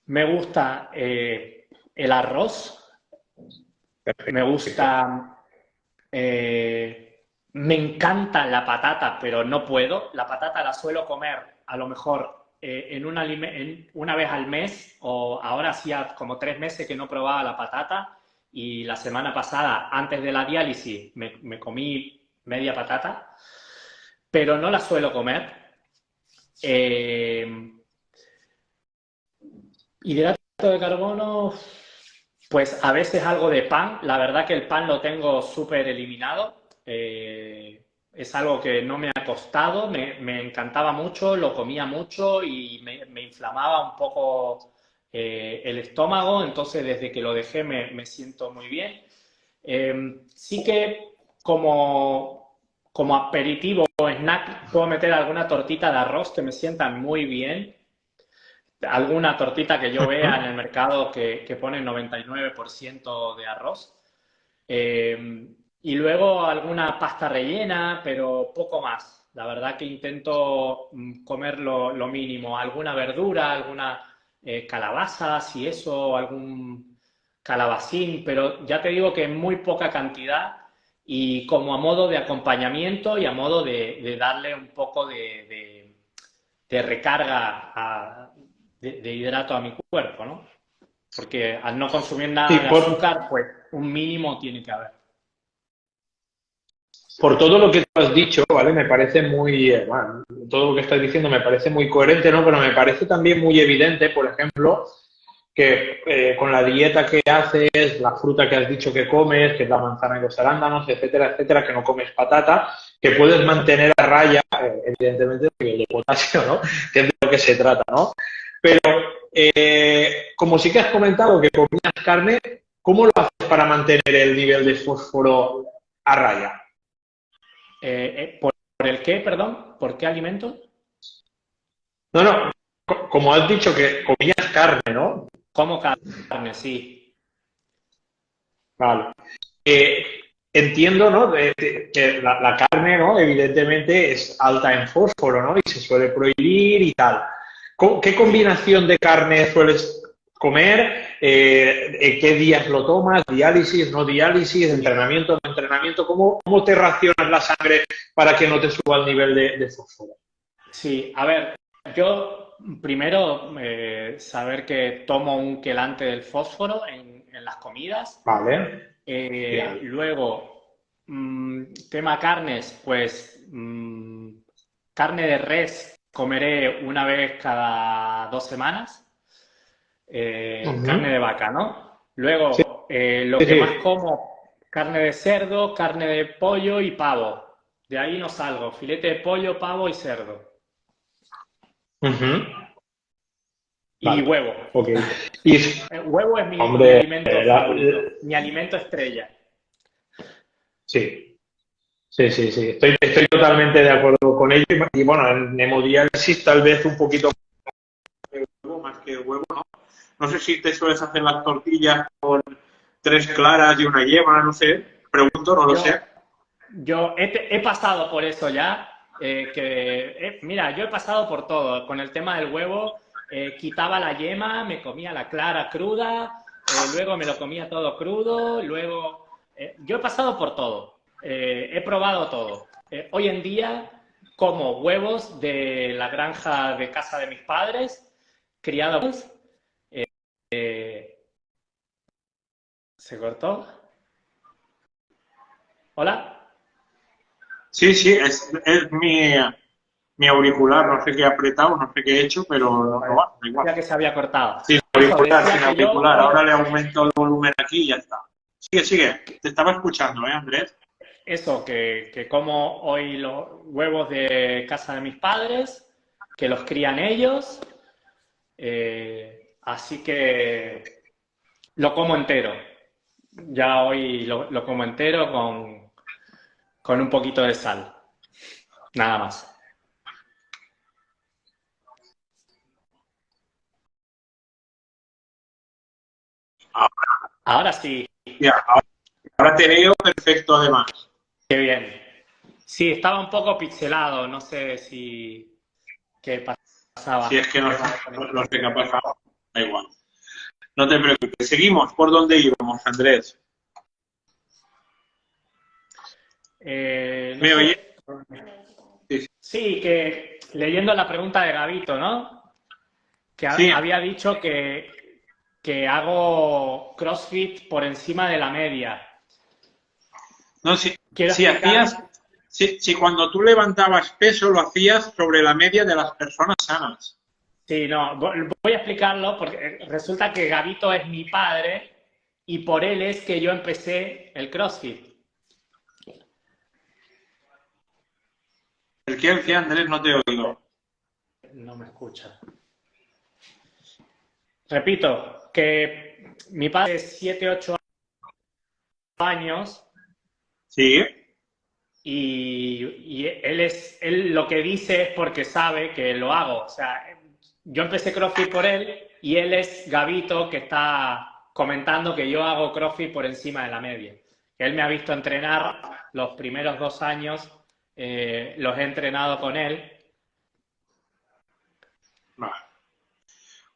me gusta el arroz, me Perfecto. gusta, me encanta la patata, pero no puedo. La patata la suelo comer a lo mejor una vez al mes, o ahora hacía como 3 meses que no probaba la patata, y la semana pasada, antes de la diálisis, me comí media patata, pero no la suelo comer. Eh, Hidrato de carbono, pues a veces algo de pan. La verdad que el pan lo tengo súper eliminado. Es algo que no me ha costado, me encantaba mucho, lo comía mucho y me inflamaba un poco el estómago, entonces desde que lo dejé me siento muy bien. Sí que como aperitivo o snack puedo meter alguna tortita de arroz que me sientan muy bien, alguna tortita que yo vea en el mercado que pone 99% de arroz. Y luego alguna pasta rellena, pero poco más. La verdad que intento comer lo mínimo. Alguna verdura, alguna calabaza, si eso, algún calabacín, pero ya te digo que en muy poca cantidad y como a modo de acompañamiento y a modo de darle un poco de recarga de hidrato a mi cuerpo, ¿no? Porque al no consumir Sí, nada de azúcar, pues un mínimo tiene que haber. por todo lo que tú has dicho, ¿vale? Me parece muy, bueno, todo lo que estás diciendo me parece muy coherente, ¿no? Pero me parece también muy evidente, por ejemplo, que con la dieta que haces, la fruta que has dicho que comes, que es la manzana y los arándanos, etcétera, etcétera, que no comes patata, que puedes mantener a raya, evidentemente, el nivel de potasio, ¿no? Que es de lo que se trata, ¿no? Pero, como sí que has comentado que comías carne, ¿cómo lo haces para mantener el nivel de fósforo a raya? ¿Por el qué, perdón? ¿Por qué alimento? No, no, como has dicho que comías carne, ¿no? Como carne, sí. Vale. Eh, entiendo, ¿no? Que la carne, ¿no? Evidentemente es alta en fósforo, ¿no? Y se suele prohibir y tal. ¿Qué Sí. combinación de carne sueles comer? ¿En qué días lo tomas? ¿Diálisis, no diálisis? Sí. ¿Entrenamiento, no entrenamiento? ¿Cómo te racionas la sangre para que no te suba el nivel de fósforo? Sí, a ver, yo primero saber que tomo un quelante del fósforo en las comidas. Vale, genial. Luego, tema carnes, pues carne de res comeré una vez cada 2 semanas, carne Ujú. de vaca, ¿no? Sí, Luego, lo sí, que sí. más como, carne de cerdo, carne de pollo y pavo. De ahí no salgo, filete de pollo, pavo y cerdo. Ujú. Y Vale, huevo. ok. Y, Huevo es mi hombre, alimento favorito, mi alimento estrella. sí, sí, sí, sí. Estoy totalmente de acuerdo con ello. Y bueno, en hemodiálisis tal vez un poquito más que el huevo, ¿no? No sé si te sueles hacer las tortillas con tres claras y una yema, no sé. Pregunto, no lo sé. Yo, yo he pasado por eso ya, mira, yo he pasado por todo. Con el tema del huevo, quitaba la yema, me comía la clara cruda, luego me lo comía todo crudo, luego... yo he pasado por todo, he probado todo. Hoy en día como huevos de la granja de casa de mis padres, criados... ¿Se cortó? ¿Hola? Sí, sí, es mi auricular, no sé qué he apretado, no sé qué he hecho, pero no Vale, va, da igual. decía que se había cortado. Sin Eso, auricular, decía sin que yo auricular. hoy, Ahora le aumento el volumen aquí y ya está. Sigue, sigue. Te estaba escuchando, ¿eh, Andrés? eso, que como hoy los huevos de casa de mis padres, que los crían ellos, así que lo como entero. Ya hoy lo como entero con un poquito de sal, nada más. Ahora sí, Ya, ahora te veo perfecto además. qué bien. Sí, estaba un poco pixelado, no sé si qué Si pasaba, es que no, problema de no sé qué ha conexión. pasado, da igual. No te preocupes. Seguimos. ¿Por dónde íbamos, Andrés? No ¿Me oye? sé, Sí, sí, que leyendo la pregunta de Gabito, ¿no? Que sí. había dicho que hago CrossFit por encima de la media. No, si, Quiero si explicar, hacías, si cuando tú levantabas peso lo hacías sobre la media de las personas sanas. sí, no, voy a explicarlo porque resulta que Gabito es mi padre y por él es que yo empecé el CrossFit. El que decía Andrés no te he oído. No me escucha. Repito, que mi padre es 7, 8 años Sí. y él lo que dice es porque sabe que lo hago. O sea, yo empecé CrossFit por él y él es Gabito que está comentando que yo hago CrossFit por encima de la media. Él me ha visto entrenar los primeros 2 años, los he entrenado con él. Vale.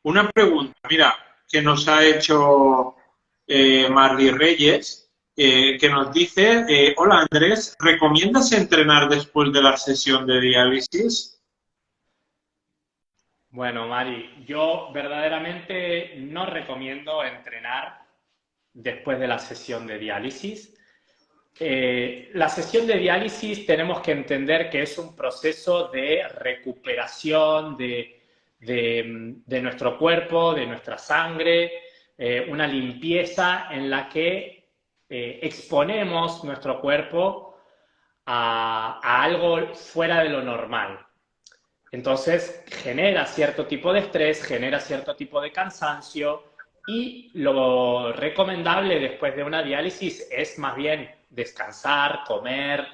Una pregunta, mira, que nos ha hecho Marley Reyes, que nos dice, hola Andrés, ¿recomiendas entrenar después de la sesión de diálisis? Bueno, Mari, yo verdaderamente no recomiendo entrenar después de la sesión de diálisis. La sesión de diálisis tenemos que entender que es un proceso de recuperación de nuestro cuerpo, de nuestra sangre, una limpieza en la que exponemos nuestro cuerpo a algo fuera de lo normal. Entonces genera cierto tipo de estrés, genera cierto tipo de cansancio y lo recomendable después de una diálisis es más bien descansar, comer,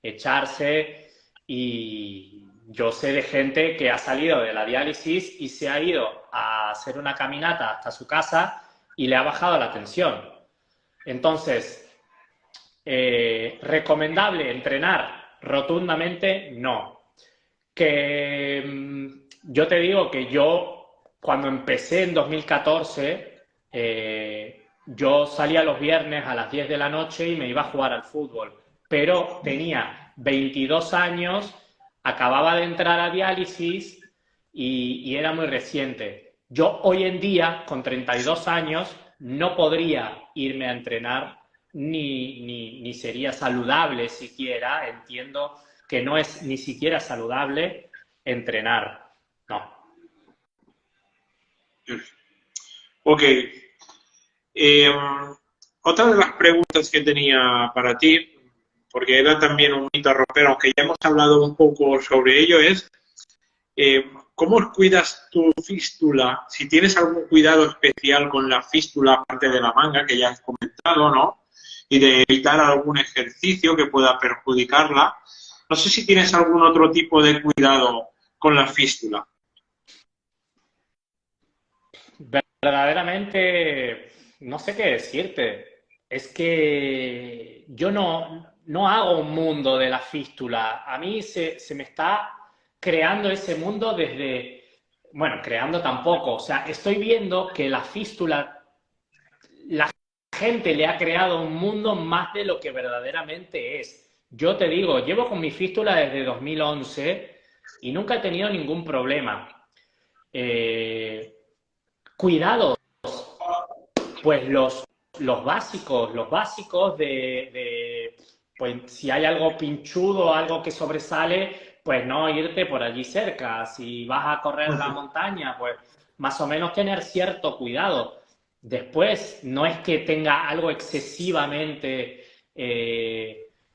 echarse y yo sé de gente que ha salido de la diálisis y se ha ido a hacer una caminata hasta su casa y le ha bajado la tensión. Entonces, ¿recomendable entrenar? Rotundamente no. Que yo te digo que yo, cuando empecé en 2014, yo salía los viernes a las 10 de la noche y me iba a jugar al fútbol, pero tenía 22 años, acababa de entrar a diálisis y era muy reciente. Yo hoy en día, con 32 años, no podría irme a entrenar ni sería saludable siquiera, entiendo que no es ni siquiera saludable entrenar. No. Ok. Eh, otra de las preguntas que tenía para ti, porque era también un mito ropero, aunque ya hemos hablado un poco sobre ello, es ¿cómo cuidas tu fístula? Si tienes algún cuidado especial con la fístula, aparte de la manga, que ya has comentado, ¿no? Y de evitar algún ejercicio que pueda perjudicarla. No sé si tienes algún otro tipo de cuidado con la fístula. Verdaderamente, no sé qué decirte. Es que yo no hago un mundo de la fístula. A mí se me está creando ese mundo desde, bueno, creando tampoco. O sea, estoy viendo que la fístula, la gente le ha creado un mundo más de lo que verdaderamente es. Yo te digo, llevo con mi fístula desde 2011 y nunca he tenido ningún problema. Eh, Cuidados, pues los básicos pues si hay algo pinchudo, algo que sobresale, pues no irte por allí cerca. Si vas a correr la montaña, pues más o menos tener cierto cuidado. Después, no es que tenga algo excesivamente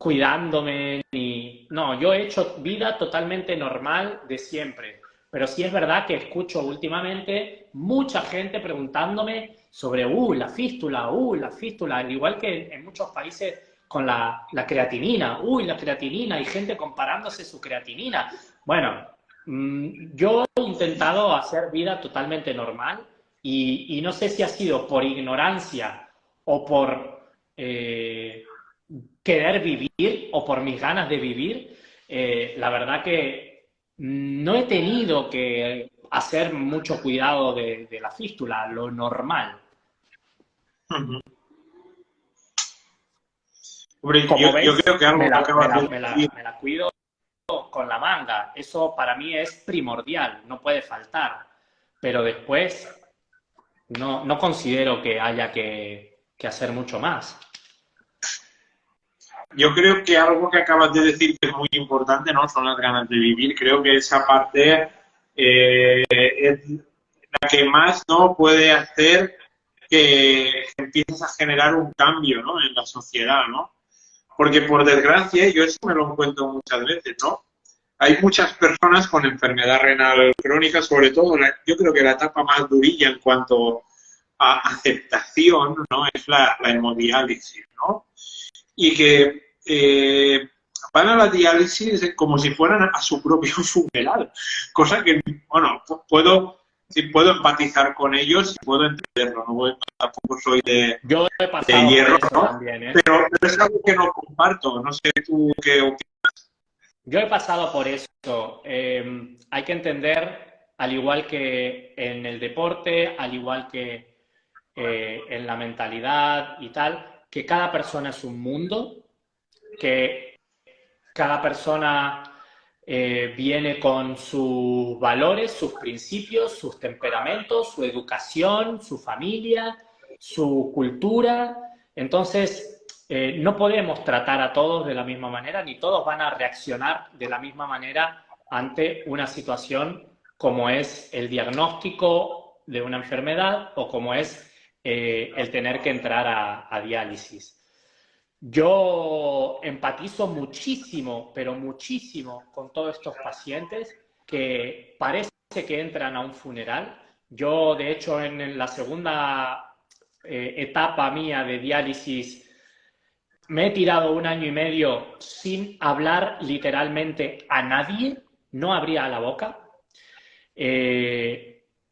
cuidándome, ni... No, yo he hecho vida totalmente normal de siempre. Pero sí es verdad que escucho últimamente mucha gente preguntándome sobre, la fístula, al igual que en muchos países con la creatinina, la creatinina, y gente comparándose su creatinina. Bueno, yo he intentado hacer vida totalmente normal y no sé si ha sido por ignorancia o por querer vivir o por mis ganas de vivir. La verdad que no he tenido que hacer mucho cuidado de la fístula, lo normal. Ujú. Hombre, Como yo ves, creo que algo que acabas de decir, me la cuido con la manga. Eso para mí es primordial, no puede faltar. Pero después no considero que haya que hacer mucho más. yo creo que algo que acabas de decir que es muy importante, ¿no? Son las ganas de vivir. Creo que esa parte es la que más, ¿no? Puede hacer que empieces a generar un cambio, ¿no? En la sociedad, ¿no? Porque por desgracia, yo eso me lo encuentro muchas veces, ¿no? Hay muchas personas con enfermedad renal crónica, sobre todo, yo creo que la etapa más durilla en cuanto a aceptación, ¿no? Es la hemodiálisis, ¿no? Y que van a la diálisis como si fueran a su propio funeral, cosa que, bueno, puedo empatizar con ellos y puedo entenderlo, ¿no? Tampoco soy Yo he de pasado por hierro, eso ¿no? también, ¿eh? Pero es algo que no comparto, no sé tú qué opinas. Yo he pasado por eso. Hay que entender, al igual que en el deporte, al igual que en la mentalidad y tal, que cada persona es un mundo, que cada persona viene con sus valores, sus principios, sus temperamentos, su educación, su familia, su cultura. Entonces, no podemos tratar a todos de la misma manera, ni todos van a reaccionar de la misma manera ante una situación como es el diagnóstico de una enfermedad o como es el tener que entrar a diálisis. Yo empatizo muchísimo, pero muchísimo con todos estos pacientes que parece que entran a un funeral. Yo, de hecho, en la segunda etapa mía de diálisis, me he tirado un año y medio sin hablar literalmente a nadie, no abría la boca.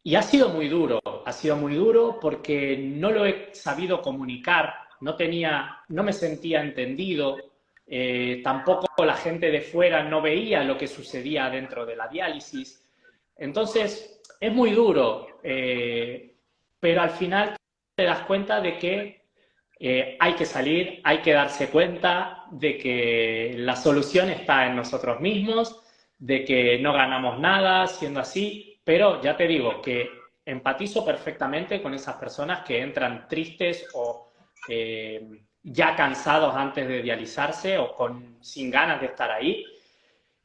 Y ha sido muy duro porque no lo he sabido comunicar, no me sentía entendido, tampoco la gente de fuera no veía lo que sucedía dentro de la diálisis. Entonces, es muy duro, pero al final te das cuenta de que hay que salir, hay que darse cuenta de que la solución está en nosotros mismos, de que no ganamos nada siendo así, pero ya te digo que empatizo perfectamente con esas personas que entran tristes o ya cansados antes de dializarse o sin ganas de estar ahí.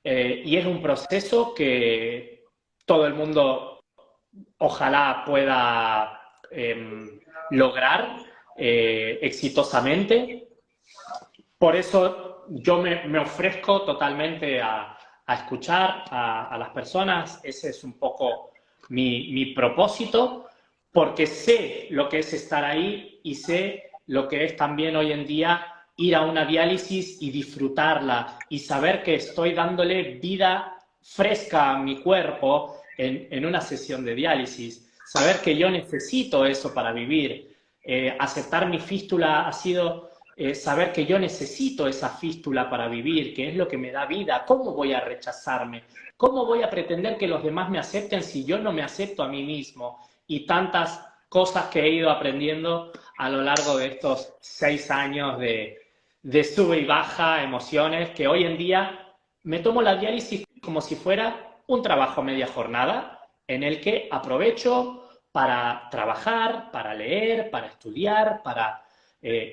Y es un proceso que todo el mundo ojalá pueda lograr exitosamente. Por eso yo me ofrezco totalmente a escuchar a las personas. Ese es un poco mi propósito, porque sé lo que es estar ahí y sé lo que es también hoy en día ir a una diálisis y disfrutarla y saber que estoy dándole vida fresca a mi cuerpo en una sesión de diálisis. Saber que yo necesito eso para vivir. Aceptar mi fístula ha sido saber que yo necesito esa fístula para vivir, que es lo que me da vida. ¿Cómo voy a rechazarme? ¿Cómo voy a pretender que los demás me acepten si yo no me acepto a mí mismo? Y tantas cosas que he ido aprendiendo a lo largo de estos 6 años de sube y baja, emociones, que hoy en día me tomo la diálisis como si fuera un trabajo a media jornada, en el que aprovecho para trabajar, para leer, para estudiar,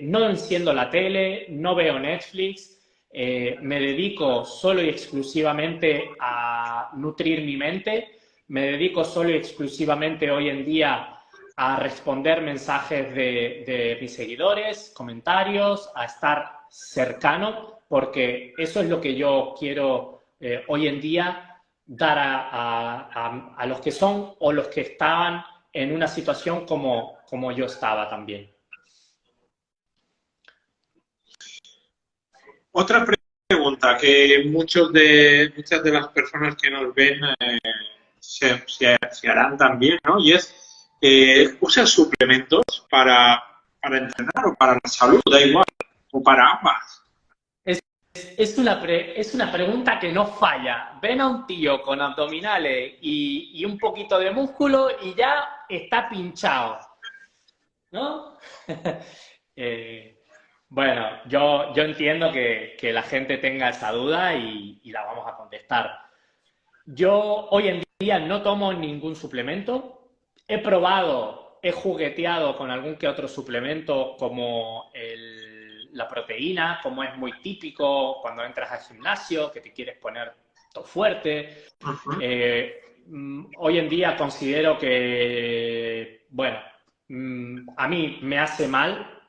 no enciendo la tele, no veo Netflix, me dedico solo y exclusivamente a nutrir mi mente, me dedico solo y exclusivamente hoy en día a responder mensajes de mis seguidores, comentarios, a estar cercano, porque eso es lo que yo quiero hoy en día dar a los que son o los que estaban en una situación como yo estaba también. Otra pregunta que muchas de las personas que nos ven se harán también, ¿no? Y es, ¿usas suplementos para entrenar o para la salud? Da igual, o para ambas. Es una pregunta que no falla. Ven a un tío con abdominales y un poquito de músculo y ya está pinchado, ¿no? Bueno, yo entiendo que la gente tenga esa duda y la vamos a contestar. Yo hoy en día no tomo ningún suplemento. He probado, he jugueteado con algún que otro suplemento como la proteína, como es muy típico cuando entras al gimnasio, que te quieres poner todo fuerte. Hoy en día considero que, bueno, a mí me hace mal,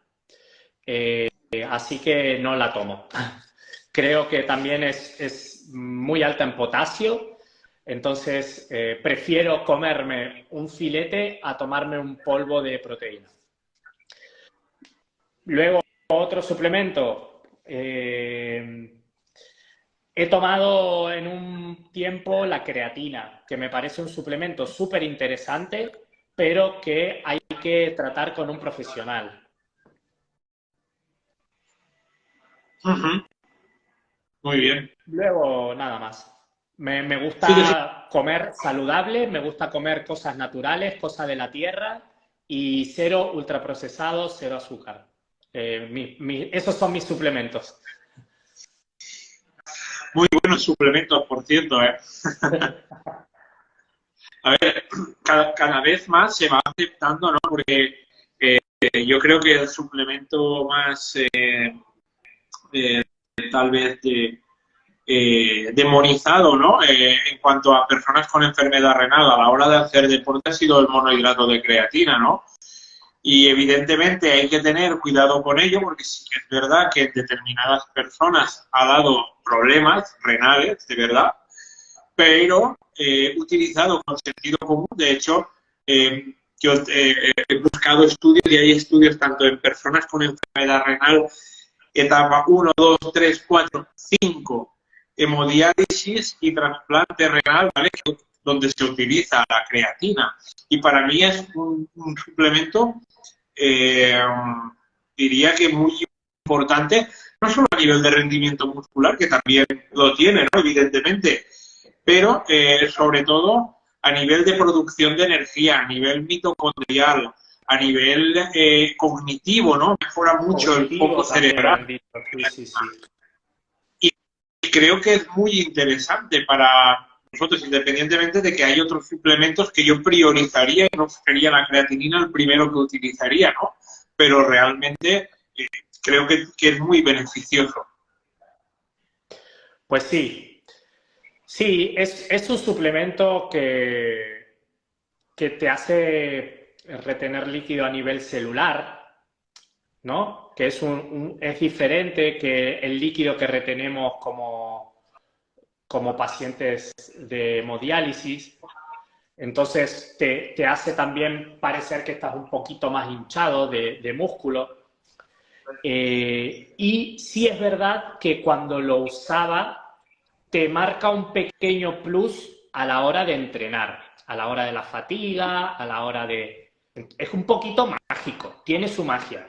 así que no la tomo. Creo que también es muy alta en potasio, entonces prefiero comerme un filete a tomarme un polvo de proteína. Luego, otro suplemento. He tomado en un tiempo la creatina, que me parece un suplemento súper interesante, pero que hay que tratar con un profesional. Muy bien. Luego, nada más. Me Sí, sí. gusta comer saludable, me gusta comer cosas naturales, cosas de la tierra y cero ultraprocesados, cero azúcar. Esos son mis suplementos. Muy buenos suplementos, por cierto, ¿eh? A ver, cada vez más se va aceptando, ¿no? Porque yo creo que el suplemento más tal vez demonizado, ¿no? En cuanto a personas con enfermedad renal a la hora de hacer deporte ha sido el monohidrato de creatina, ¿no? Y evidentemente hay que tener cuidado con ello porque sí que es verdad que en determinadas personas ha dado problemas renales, de verdad, pero utilizado con sentido común. De hecho, yo he buscado estudios y hay estudios tanto en personas con enfermedad renal etapa 1, 2, 3, 4, 5, hemodiálisis y trasplante renal, ¿vale? Donde se utiliza la creatina. Y para mí es un suplemento, diría que muy importante, no solo a nivel de rendimiento muscular, que también lo tiene, ¿no? Evidentemente, pero sobre todo a nivel de producción de energía, a nivel mitocondrial, a nivel cognitivo, ¿no? Mejora mucho el foco Cognitivo también me han cerebral. dicho, sí, sí, sí. Y creo que es muy interesante para nosotros, independientemente de que hay otros suplementos que yo priorizaría y no sería la creatinina el primero que utilizaría, ¿no? Pero realmente creo que es muy beneficioso. Pues sí, sí, es un suplemento que te hace retener líquido a nivel celular, ¿no? Que es diferente que el líquido que retenemos como pacientes de hemodiálisis. Entonces te hace también parecer que estás un poquito más hinchado de músculo. Y sí es verdad que cuando lo usaba te marca un pequeño plus a la hora de entrenar, a la hora de la fatiga, a la hora de... Es un poquito mágico, tiene su magia.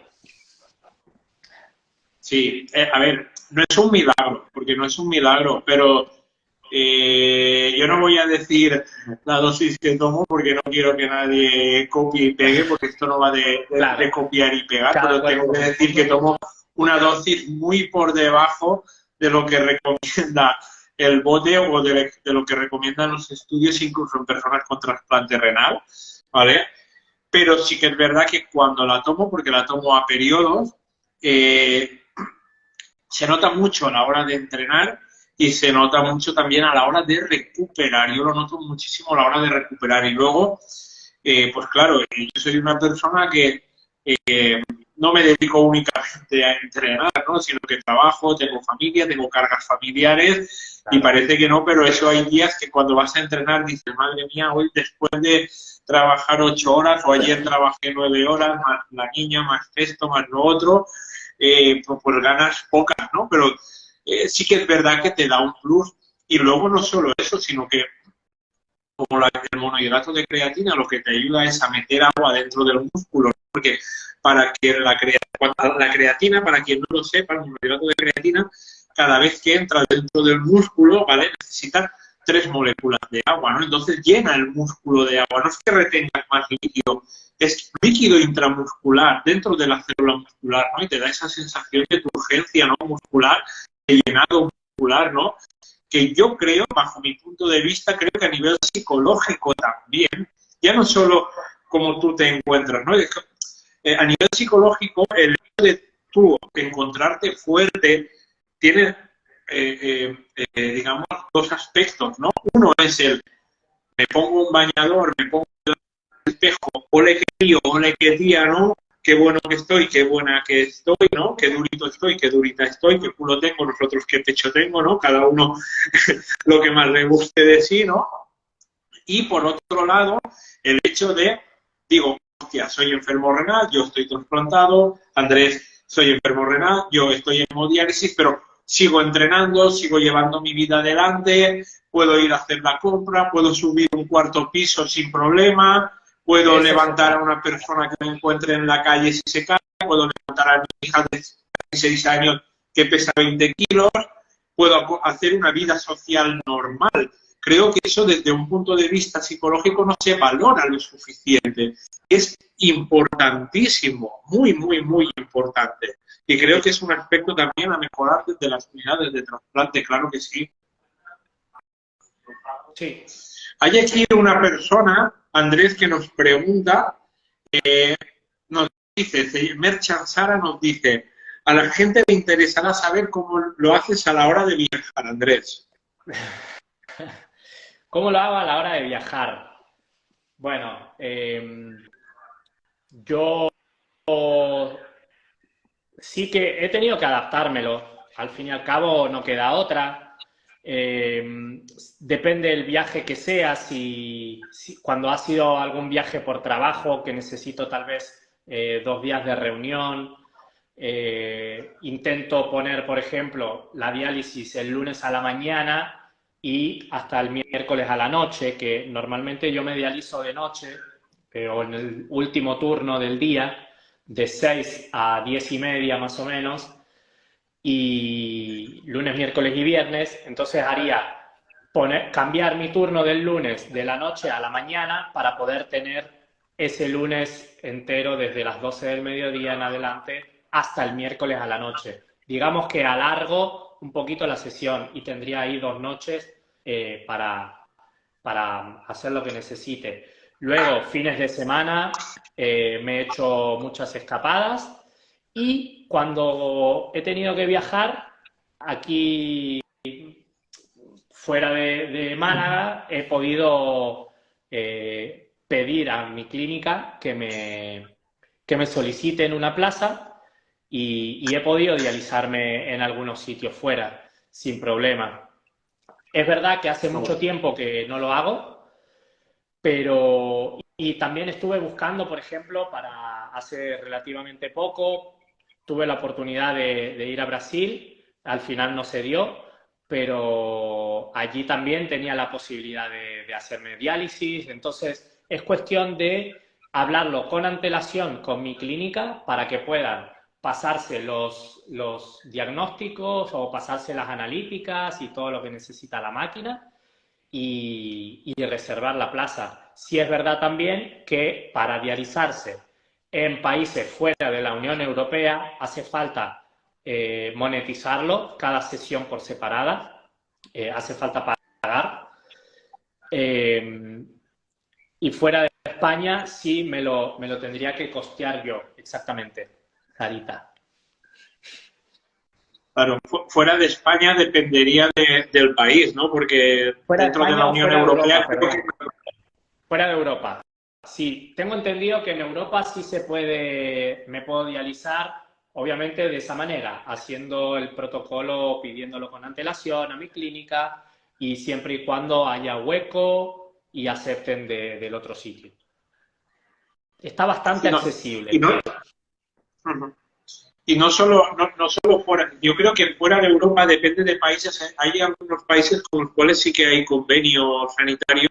Sí, a ver, no es un milagro, porque no es un milagro, pero yo no voy a decir la dosis que tomo porque no quiero que nadie copie y pegue, porque esto no va Claro, de copiar y pegar, cada pero tengo que decir que tomo una dosis muy por debajo de lo que recomienda el bote o de lo que recomiendan los estudios, incluso en personas con trasplante renal, ¿vale? Pero sí que es verdad que cuando la tomo, porque la tomo a periodos, se nota mucho a la hora de entrenar y se nota mucho también a la hora de recuperar. Yo lo noto muchísimo a la hora de recuperar. Y luego, pues claro, yo soy una persona que no me dedico únicamente a entrenar, ¿no? Sino que trabajo, tengo familia, tengo cargas familiares y Claro. parece que no, pero eso hay días que cuando vas a entrenar dices, madre mía, hoy después de trabajar 8 horas o ayer trabajé 9 horas, más la niña, más esto, más lo otro, pues ganas pocas, ¿no? Pero sí que es verdad que te da un plus y luego no solo eso, sino que como el monohidrato de creatina lo que te ayuda es a meter agua dentro del músculo, porque para que la creatina, para quien no lo sepa, el monohidrato de creatina, cada vez que entra dentro del músculo, ¿vale? Necesita 3 moléculas de agua, ¿no? Entonces llena el músculo de agua, no es que retenga más líquido, es líquido intramuscular dentro de la célula muscular, ¿no? Y te da esa sensación de turgencia, ¿no? Muscular, de llenado muscular, ¿no? Que yo creo, bajo mi punto de vista, creo que a nivel psicológico también, ya no solo como tú te encuentras, ¿no? A nivel psicológico, el hecho de tú encontrarte fuerte tiene, digamos, 2 aspectos, ¿no? Uno es me pongo un bañador, me pongo el espejo, ole que tío, ole que tía, ¿no? Qué bueno que estoy, qué buena que estoy, ¿no? Qué durito estoy, qué durita estoy, qué culo tengo, nosotros qué pecho tengo, ¿no? Cada uno lo que más le guste de sí, ¿no? Y por otro lado, el hecho de, digo, hostia, soy enfermo renal, yo estoy trasplantado, Andrés, soy enfermo renal, yo estoy en hemodiálisis, pero sigo entrenando, sigo llevando mi vida adelante, puedo ir a hacer la compra, puedo subir un 4.º piso sin problema, puedo Eso es levantar otra. a una persona que me encuentre en la calle si se cae, puedo levantar a mi hija de 6 años que pesa 20 kilos, puedo hacer una vida social normal. Creo que eso desde un punto de vista psicológico no se valora lo suficiente. Es importantísimo, muy, muy, muy importante. Y creo que es un aspecto también a mejorar desde las unidades de trasplante, claro que sí. Sí. Hay aquí una persona, Andrés, que nos pregunta, nos dice, Merchan Sara nos dice, a la gente le interesará saber cómo lo haces a la hora de viajar, Andrés. ¿Cómo lo hago a la hora de viajar? Bueno, yo sí que he tenido que adaptármelo. Al fin y al cabo no queda otra. Depende del viaje que sea. Cuando ha sido algún viaje por trabajo que necesito tal vez 2 días de reunión, intento poner, por ejemplo, la diálisis el lunes a la mañana y hasta el miércoles a la noche, que normalmente yo me dializo de noche o en el último turno del día de 6 a 10 y media más o menos, y lunes, miércoles y viernes, entonces haría cambiar mi turno del lunes de la noche a la mañana para poder tener ese lunes entero desde las 12 del mediodía en adelante hasta el miércoles a la noche. Digamos que alargo un poquito la sesión y tendría ahí 2 noches para hacer lo que necesite. Luego, fines de semana, me he hecho muchas escapadas y cuando he tenido que viajar, aquí fuera de Málaga, he podido pedir a mi clínica que me soliciten una plaza y he podido dializarme en algunos sitios fuera sin problema. Es verdad que hace mucho tiempo que no lo hago, pero y también estuve buscando, por ejemplo, para hace relativamente poco, tuve la oportunidad de ir a Brasil, al final no se dio, pero allí también tenía la posibilidad de hacerme diálisis, entonces es cuestión de hablarlo con antelación con mi clínica para que puedan pasarse los diagnósticos o pasarse las analíticas y todo lo que necesita la máquina y reservar la plaza. Sí es verdad también que para dializarse en países fuera de la Unión Europea hace falta monetizarlo, cada sesión por separada, hace falta pagar. Eh, y fuera de España sí me lo tendría que costear yo, exactamente, Sarita. Claro, fuera de España dependería del país, ¿no? Porque Fuera de dentro de la España o Unión fuera de Europea Europa, creo que perdón. Fuera de Europa. Sí, tengo entendido que en Europa sí me puedo dializar, obviamente de esa manera, haciendo el protocolo, pidiéndolo con antelación a mi clínica y siempre y cuando haya hueco y acepten del otro sitio. Está bastante Y no, y accesible. no, ujú. Y no solo, no solo fuera, yo creo que fuera de Europa depende de países, hay algunos países con los cuales sí que hay convenio sanitario,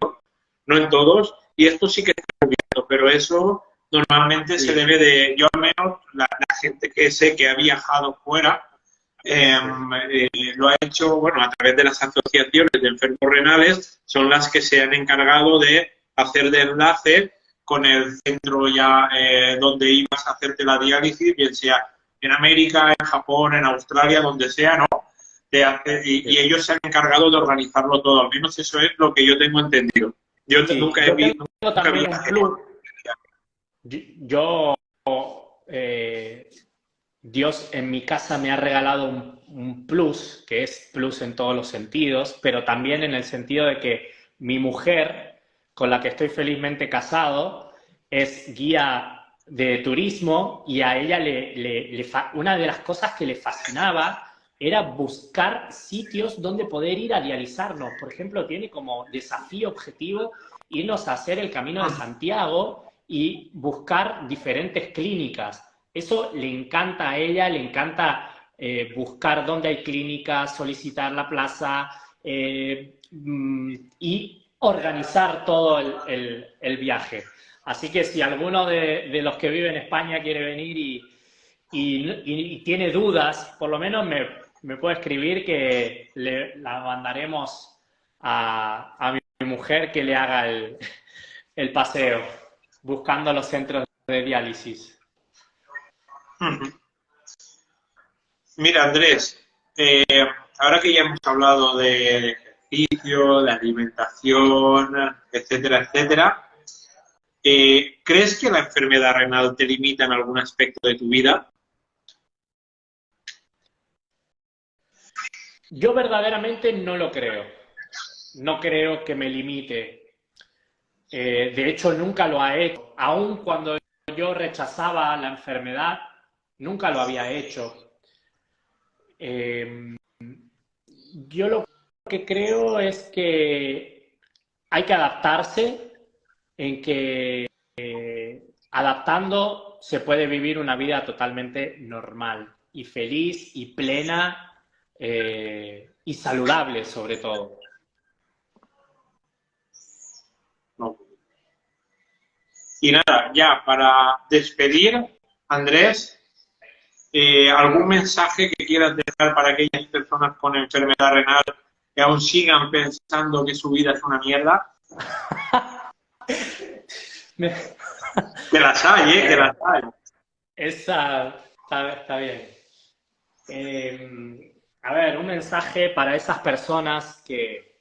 no en todos, y esto sí que está cubierto, pero eso normalmente se Sí, debe de, yo al menos, la gente que sé que ha viajado fuera, eh, sí, lo ha hecho, bueno, a través de las asociaciones de enfermos renales, son las que se han encargado de hacer de enlace con el centro ya donde ibas a hacerte la diálisis, bien sea en América, en Japón, en Australia, donde sea, ¿no? Y sí. ellos se han encargado de organizarlo todo, al menos eso es lo que yo tengo entendido. Yo Sí, nunca he yo visto, tengo nunca también vi. un plus. Yo, eh, Dios en mi casa me ha regalado un plus, que es plus en todos los sentidos, pero también en el sentido de que mi mujer, con la que estoy felizmente casado, es guía de turismo y a ella una de las cosas que le fascinaba era buscar sitios donde poder ir a dializarnos. Por ejemplo, tiene como desafío objetivo irnos a hacer el Camino de Santiago y buscar diferentes clínicas. Eso le encanta a ella, le encanta buscar dónde hay clínicas, solicitar la plaza y organizar todo el viaje. Así que si alguno de los que vive en España quiere venir y tiene dudas, por lo menos me puede escribir que la mandaremos a mi mujer que le haga el paseo, buscando los centros de diálisis. Mira, Andrés, eh, ahora que ya hemos hablado de ejercicio, de alimentación, etcétera, etcétera, ¿crees que la enfermedad renal te limita en algún aspecto de tu vida? Yo verdaderamente no lo creo. No creo que me limite. De hecho, nunca lo ha hecho. Aun cuando yo rechazaba la enfermedad, nunca lo había hecho. Eh, yo lo que creo es que hay que adaptarse, en que adaptando se puede vivir una vida totalmente normal y feliz y plena y saludable sobre todo. No. Y nada, ya para despedir, Andrés, ¿algún mensaje que quieras dejar para aquellas personas con enfermedad renal que aún sigan pensando que su vida es una mierda? Que las hay, que las hay. Esa está bien. A ver, un mensaje para esas personas que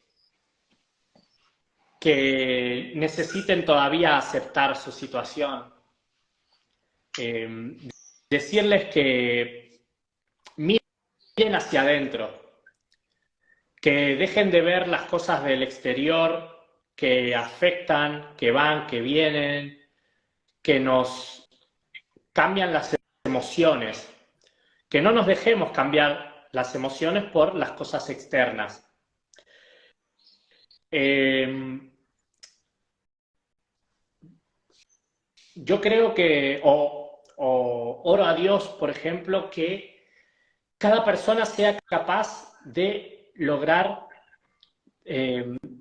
necesiten todavía aceptar su situación. Eh, Decirles que miren hacia adentro, que dejen de ver las cosas del exterior que afectan, que van, que vienen, que nos cambian las emociones, que no nos dejemos cambiar las emociones por las cosas externas. Eh, yo creo que, o oro a Dios, por ejemplo, que cada persona sea capaz de lograr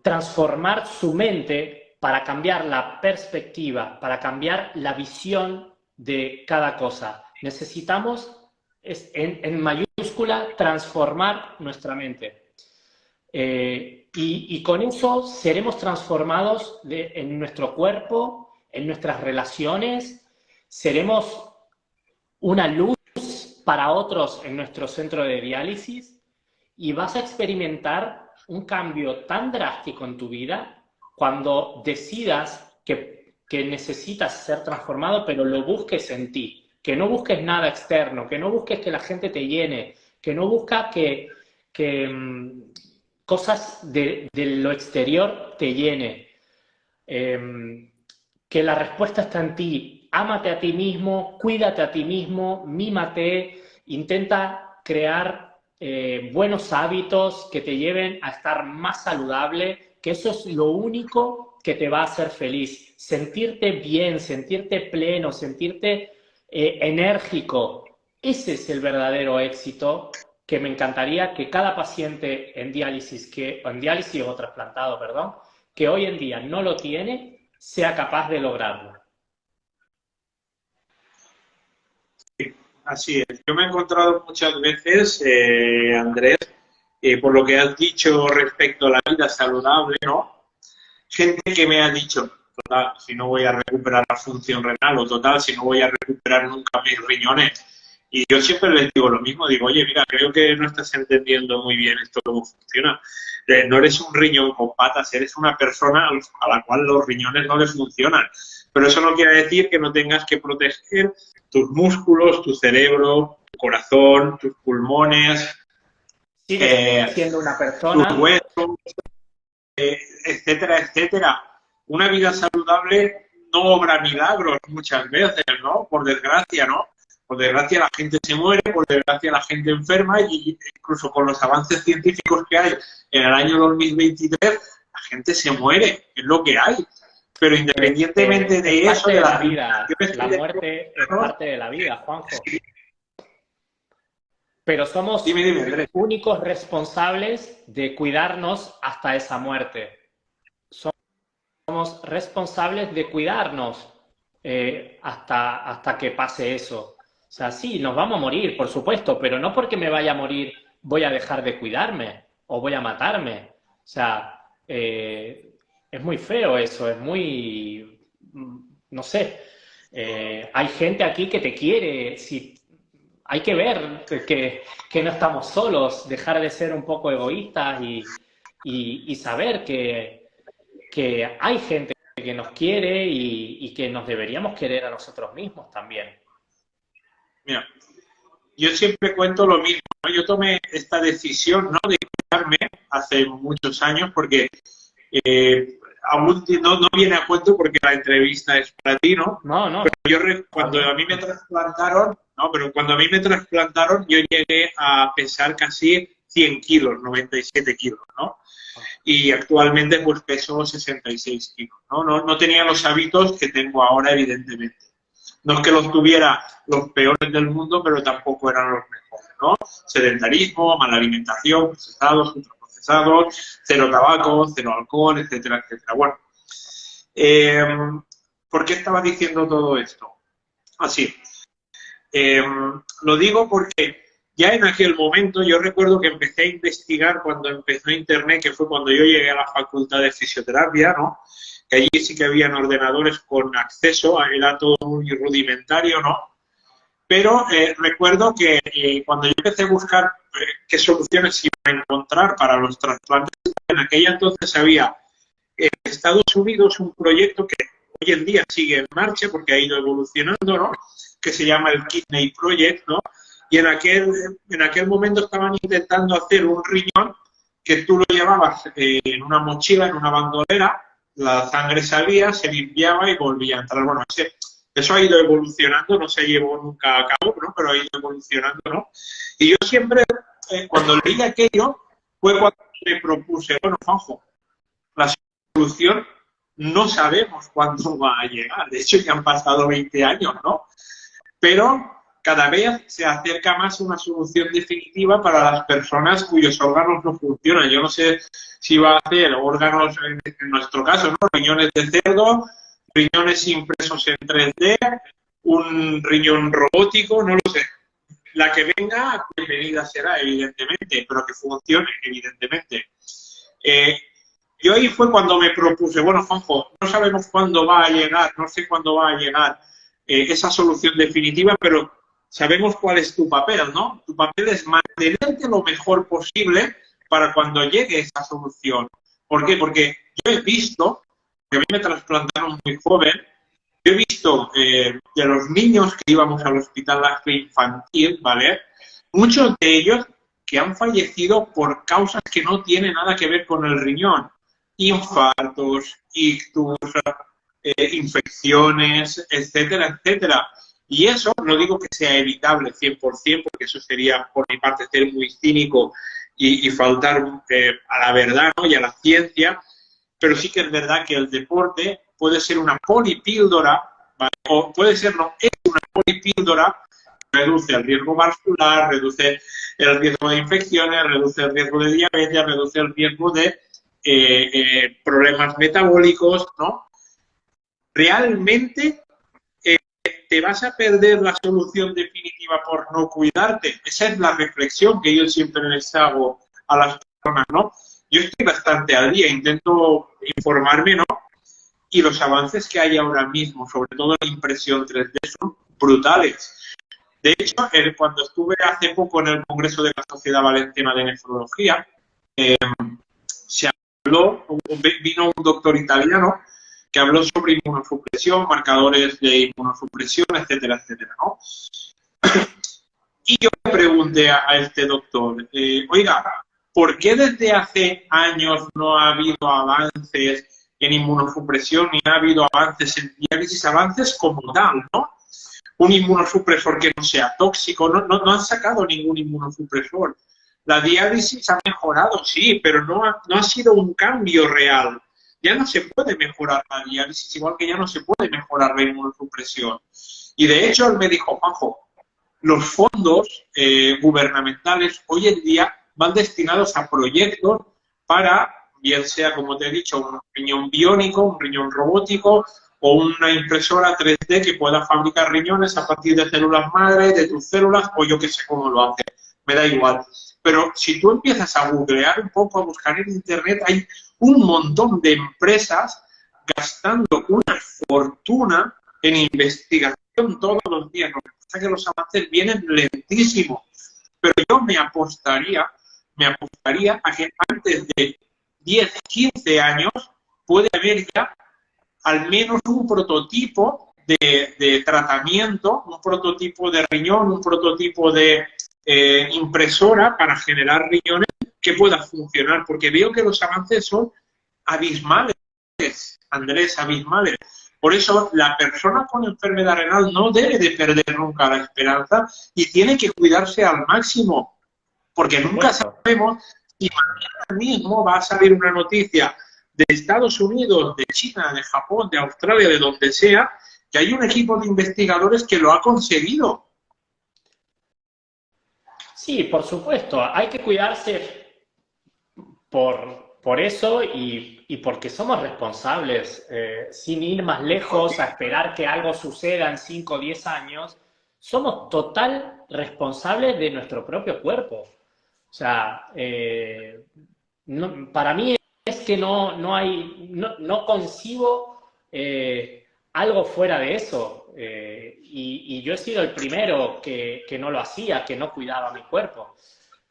transformar su mente para cambiar la perspectiva, para cambiar la visión de cada cosa. Necesitamos, en mayúscula, transformar nuestra mente. Y con eso seremos transformados en nuestro cuerpo, en nuestras relaciones, seremos una luz para otros en nuestro centro de diálisis y vas a experimentar un cambio tan drástico en tu vida cuando decidas que necesitas ser transformado, pero lo busques en ti, que no busques nada externo, que no busques que la gente te llene, que no busques que cosas de lo exterior te llene. que la respuesta está en ti. Ámate a ti mismo, cuídate a ti mismo, mímate, intenta crear buenos hábitos que te lleven a estar más saludable, que eso es lo único que te va a hacer feliz. Sentirte bien, sentirte pleno, sentirte enérgico. Ese es el verdadero éxito que me encantaría que cada paciente en diálisis o trasplantado, perdón, que hoy en día no lo tiene, sea capaz de lograrlo. Así es. Yo me he encontrado muchas veces, Andrés, por lo que has dicho respecto a la vida saludable, ¿no? Gente que me ha dicho, total, si no voy a recuperar la función renal, o total, si no voy a recuperar nunca mis riñones. Y yo siempre les digo lo mismo, digo, oye, mira, creo que no estás entendiendo muy bien esto cómo funciona. No eres un riñón con patas, eres una persona a la cual los riñones no les funcionan. Pero eso no quiere decir que no tengas que proteger tus músculos, tu cerebro, tu corazón, tus pulmones, Sigues siendo una tus persona. huesos, etcétera, etcétera. Una vida saludable no obra milagros muchas veces, ¿no? Por desgracia, ¿no? Por desgracia la gente se muere, por desgracia la gente enferma y incluso con los avances científicos que hay en el año 2023, la gente se muere, es lo que hay. Pero independientemente de eso, de de la las vida, la muerte es parte de la vida, Juanjo. Pero somos Dime, únicos responsables de cuidarnos hasta esa muerte. Somos responsables de cuidarnos hasta que pase eso. O sea, sí, nos vamos a morir, por supuesto, pero no porque me vaya a morir voy a dejar de cuidarme o voy a matarme. O sea, es muy feo eso, es muy, no sé. Hay gente aquí que te quiere, si, hay que ver que no estamos solos, dejar de ser un poco egoístas y saber que hay gente que nos quiere y que nos deberíamos querer a nosotros mismos también. mira, yo siempre cuento lo mismo, ¿no? Yo tomé esta decisión, ¿no?, de cuidarme hace muchos años porque aún no viene a cuento porque la entrevista es para ti, ¿no? No. Pero cuando a mí me trasplantaron, no, pero cuando a mí me trasplantaron yo llegué a pesar casi 100 kilos, 97 kilos, ¿no? Y actualmente pues peso 66 kilos, ¿no? No tenía los hábitos que tengo ahora, evidentemente. No es que los tuviera los peores del mundo, pero tampoco eran los mejores, ¿no? Sedentarismo, mala alimentación, procesados, ultraprocesados, cero tabaco, cero alcohol, etcétera, etcétera. Bueno, ¿por qué estaba diciendo todo esto? Así. Lo digo porque ya en aquel momento yo recuerdo que empecé a investigar cuando empezó Internet, que fue cuando yo llegué a la facultad de fisioterapia, ¿no? Que allí sí que habían ordenadores con acceso, era todo muy rudimentario, ¿no? Pero recuerdo que cuando yo empecé a buscar qué soluciones iba a encontrar para los trasplantes, en aquella entonces había en Estados Unidos un proyecto que hoy en día sigue en marcha porque ha ido evolucionando, ¿no?, que se llama el Kidney Project, ¿no? Y en aquel momento estaban intentando hacer un riñón que tú lo llevabas en una mochila, en una bandolera, la sangre salía, se limpiaba y volvía a entrar. Bueno, eso ha ido evolucionando, no se llevó nunca a cabo, ¿no?, pero ha ido evolucionando, ¿no? Y yo siempre, cuando leí aquello, fue cuando me propuse, bueno, Juanjo, la solución no sabemos cuándo va a llegar. De hecho, ya han pasado 20 años, ¿no? Pero cada vez se acerca más una solución definitiva para las personas cuyos órganos no funcionan. Yo no sé si va a ser órganos, en nuestro caso, ¿no?, riñones de cerdo, riñones impresos en 3D, un riñón robótico, no lo sé. La que venga, bienvenida será, evidentemente, pero que funcione, evidentemente. Yo ahí fue cuando me propuse, bueno, Juanjo, no sabemos cuándo va a llegar, no sé cuándo va a llegar esa solución definitiva, pero sabemos cuál es tu papel, ¿no? Tu papel es mantenerte lo mejor posible para cuando llegue esa solución. ¿Por qué? Porque yo he visto, que a mí me trasplantaron muy joven, yo he visto de los niños que íbamos al hospital lácteo infantil, ¿vale?, muchos de ellos que han fallecido por causas que no tienen nada que ver con el riñón. Infartos, ictus, infecciones, etcétera, etcétera. Y eso no digo que sea evitable 100%, porque eso sería, por mi parte, ser muy cínico y faltar a la verdad, ¿no? Y a la ciencia, pero sí que es verdad que el deporte puede ser una polipíldora, ¿vale? O puede ser, no, es una polipíldora, reduce el riesgo vascular, reduce el riesgo de infecciones, reduce el riesgo de diabetes, reduce el riesgo de problemas metabólicos, ¿no? Realmente te vas a perder la solución definitiva por no cuidarte. Esa es la reflexión que yo siempre les hago a las personas, ¿no? Yo estoy bastante al día, intento informarme, ¿no? Y los avances que hay ahora mismo, sobre todo en impresión 3D, son brutales. De hecho, cuando estuve hace poco en el Congreso de la Sociedad Valenciana de Nefrología, se habló, vino un doctor italiano que habló sobre inmunosupresión, marcadores de inmunosupresión, etcétera, etcétera, ¿no? Y yo le pregunté a este doctor, oiga, ¿por qué desde hace años no ha habido avances en inmunosupresión ni ha habido avances en diálisis, avances como tal, ¿no? Un inmunosupresor que no sea tóxico, no han sacado ningún inmunosupresor. La diálisis ha mejorado, sí, pero no ha sido un cambio real. Ya no se puede mejorar la diálisis, igual que ya no se puede mejorar la inmunosupresión. Y de hecho él me dijo, Juanjo, los fondos gubernamentales hoy en día van destinados a proyectos para, bien sea, como te he dicho, un riñón biónico, un riñón robótico o una impresora 3D que pueda fabricar riñones a partir de células madre, de tus células, o yo que sé cómo lo hace. Me da igual. Pero si tú empiezas a googlear un poco, a buscar en Internet, hay un montón de empresas gastando una fortuna en investigación todos los días. Lo que pasa es que los avances vienen lentísimos. Pero yo me apostaría a que antes de 10, 15 años puede haber ya al menos un prototipo de tratamiento, un prototipo de riñón, un prototipo de impresora para generar riñones que pueda funcionar, porque veo que los avances son abismales, Andrés, abismales. Por eso la persona con enfermedad renal no debe de perder nunca la esperanza y tiene que cuidarse al máximo, porque nunca sabemos si mañana mismo va a salir una noticia de Estados Unidos, de China, de Japón, de Australia, de donde sea, que hay un equipo de investigadores que lo ha conseguido. Sí, por supuesto, hay que cuidarse por eso y porque somos responsables, sin ir más lejos a esperar que algo suceda en 5 o 10 años, somos total responsables de nuestro propio cuerpo. O sea, para mí es que no concibo algo fuera de eso. Y yo he sido el primero que no lo hacía, que no cuidaba mi cuerpo.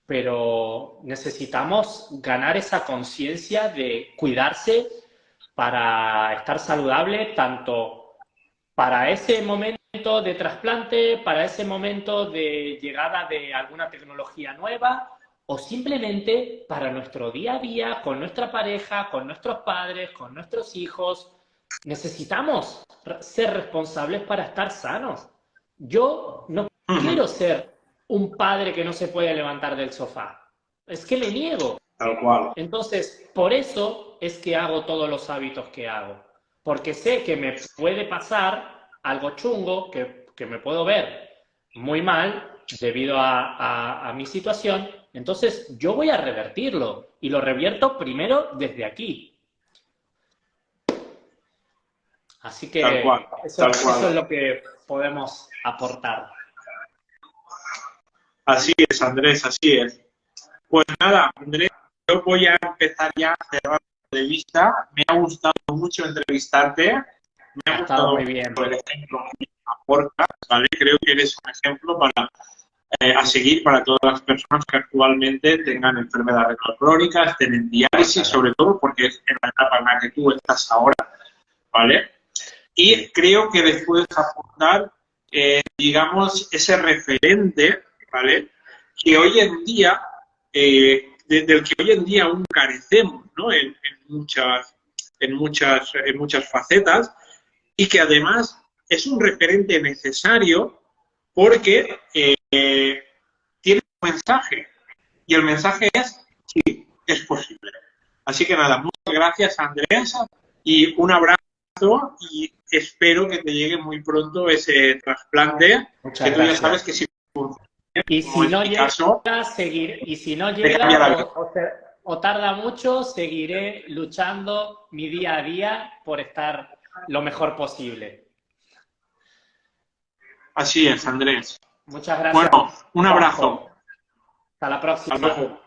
Pero necesitamos ganar esa conciencia de cuidarse para estar saludable, tanto para ese momento de trasplante, para ese momento de llegada de alguna tecnología nueva, o simplemente para nuestro día a día, con nuestra pareja, con nuestros padres, con nuestros hijos. Necesitamos ser responsables para estar sanos. Yo no quiero ser un padre que no se puede levantar del sofá. Es que me niego. Tal cual. Entonces, por eso es que hago todos los hábitos que hago. Porque sé que me puede pasar algo chungo, que me puedo ver muy mal debido a mi situación. Entonces, yo voy a revertirlo. Y lo revierto primero desde aquí. Así que Tal cual, eso es lo que podemos aportar. Así es, Andrés, así es. Pues nada, Andrés, yo voy a empezar ya a cerrar la entrevista. Me ha gustado mucho entrevistarte. Me ha gustado muy bien. El ejemplo que aportas, ¿vale? Creo que eres un ejemplo para a seguir para todas las personas que actualmente tengan enfermedad renal crónica, estén en diálisis, sobre todo porque es en la etapa en la que tú estás ahora, ¿vale? Y creo que les puedes aportar, digamos, ese referente, ¿vale? Que hoy en día, del que hoy en día aún carecemos, ¿no? En muchas facetas, y que además es un referente necesario porque tiene un mensaje. Y el mensaje es, sí, es posible. Así que nada, muchas gracias, Andrés, y un abrazo y espero que te llegue muy pronto ese trasplante, Muchas que tú ya gracias. sabes que si funciona, Y como si es no mi llega, caso, y si no te cambia la llega vida. o tarda mucho, seguiré luchando mi día a día por estar lo mejor posible. Así es, Andrés. Muchas gracias, Bueno, un abrazo. Juanjo. Hasta la Hasta próxima. luego.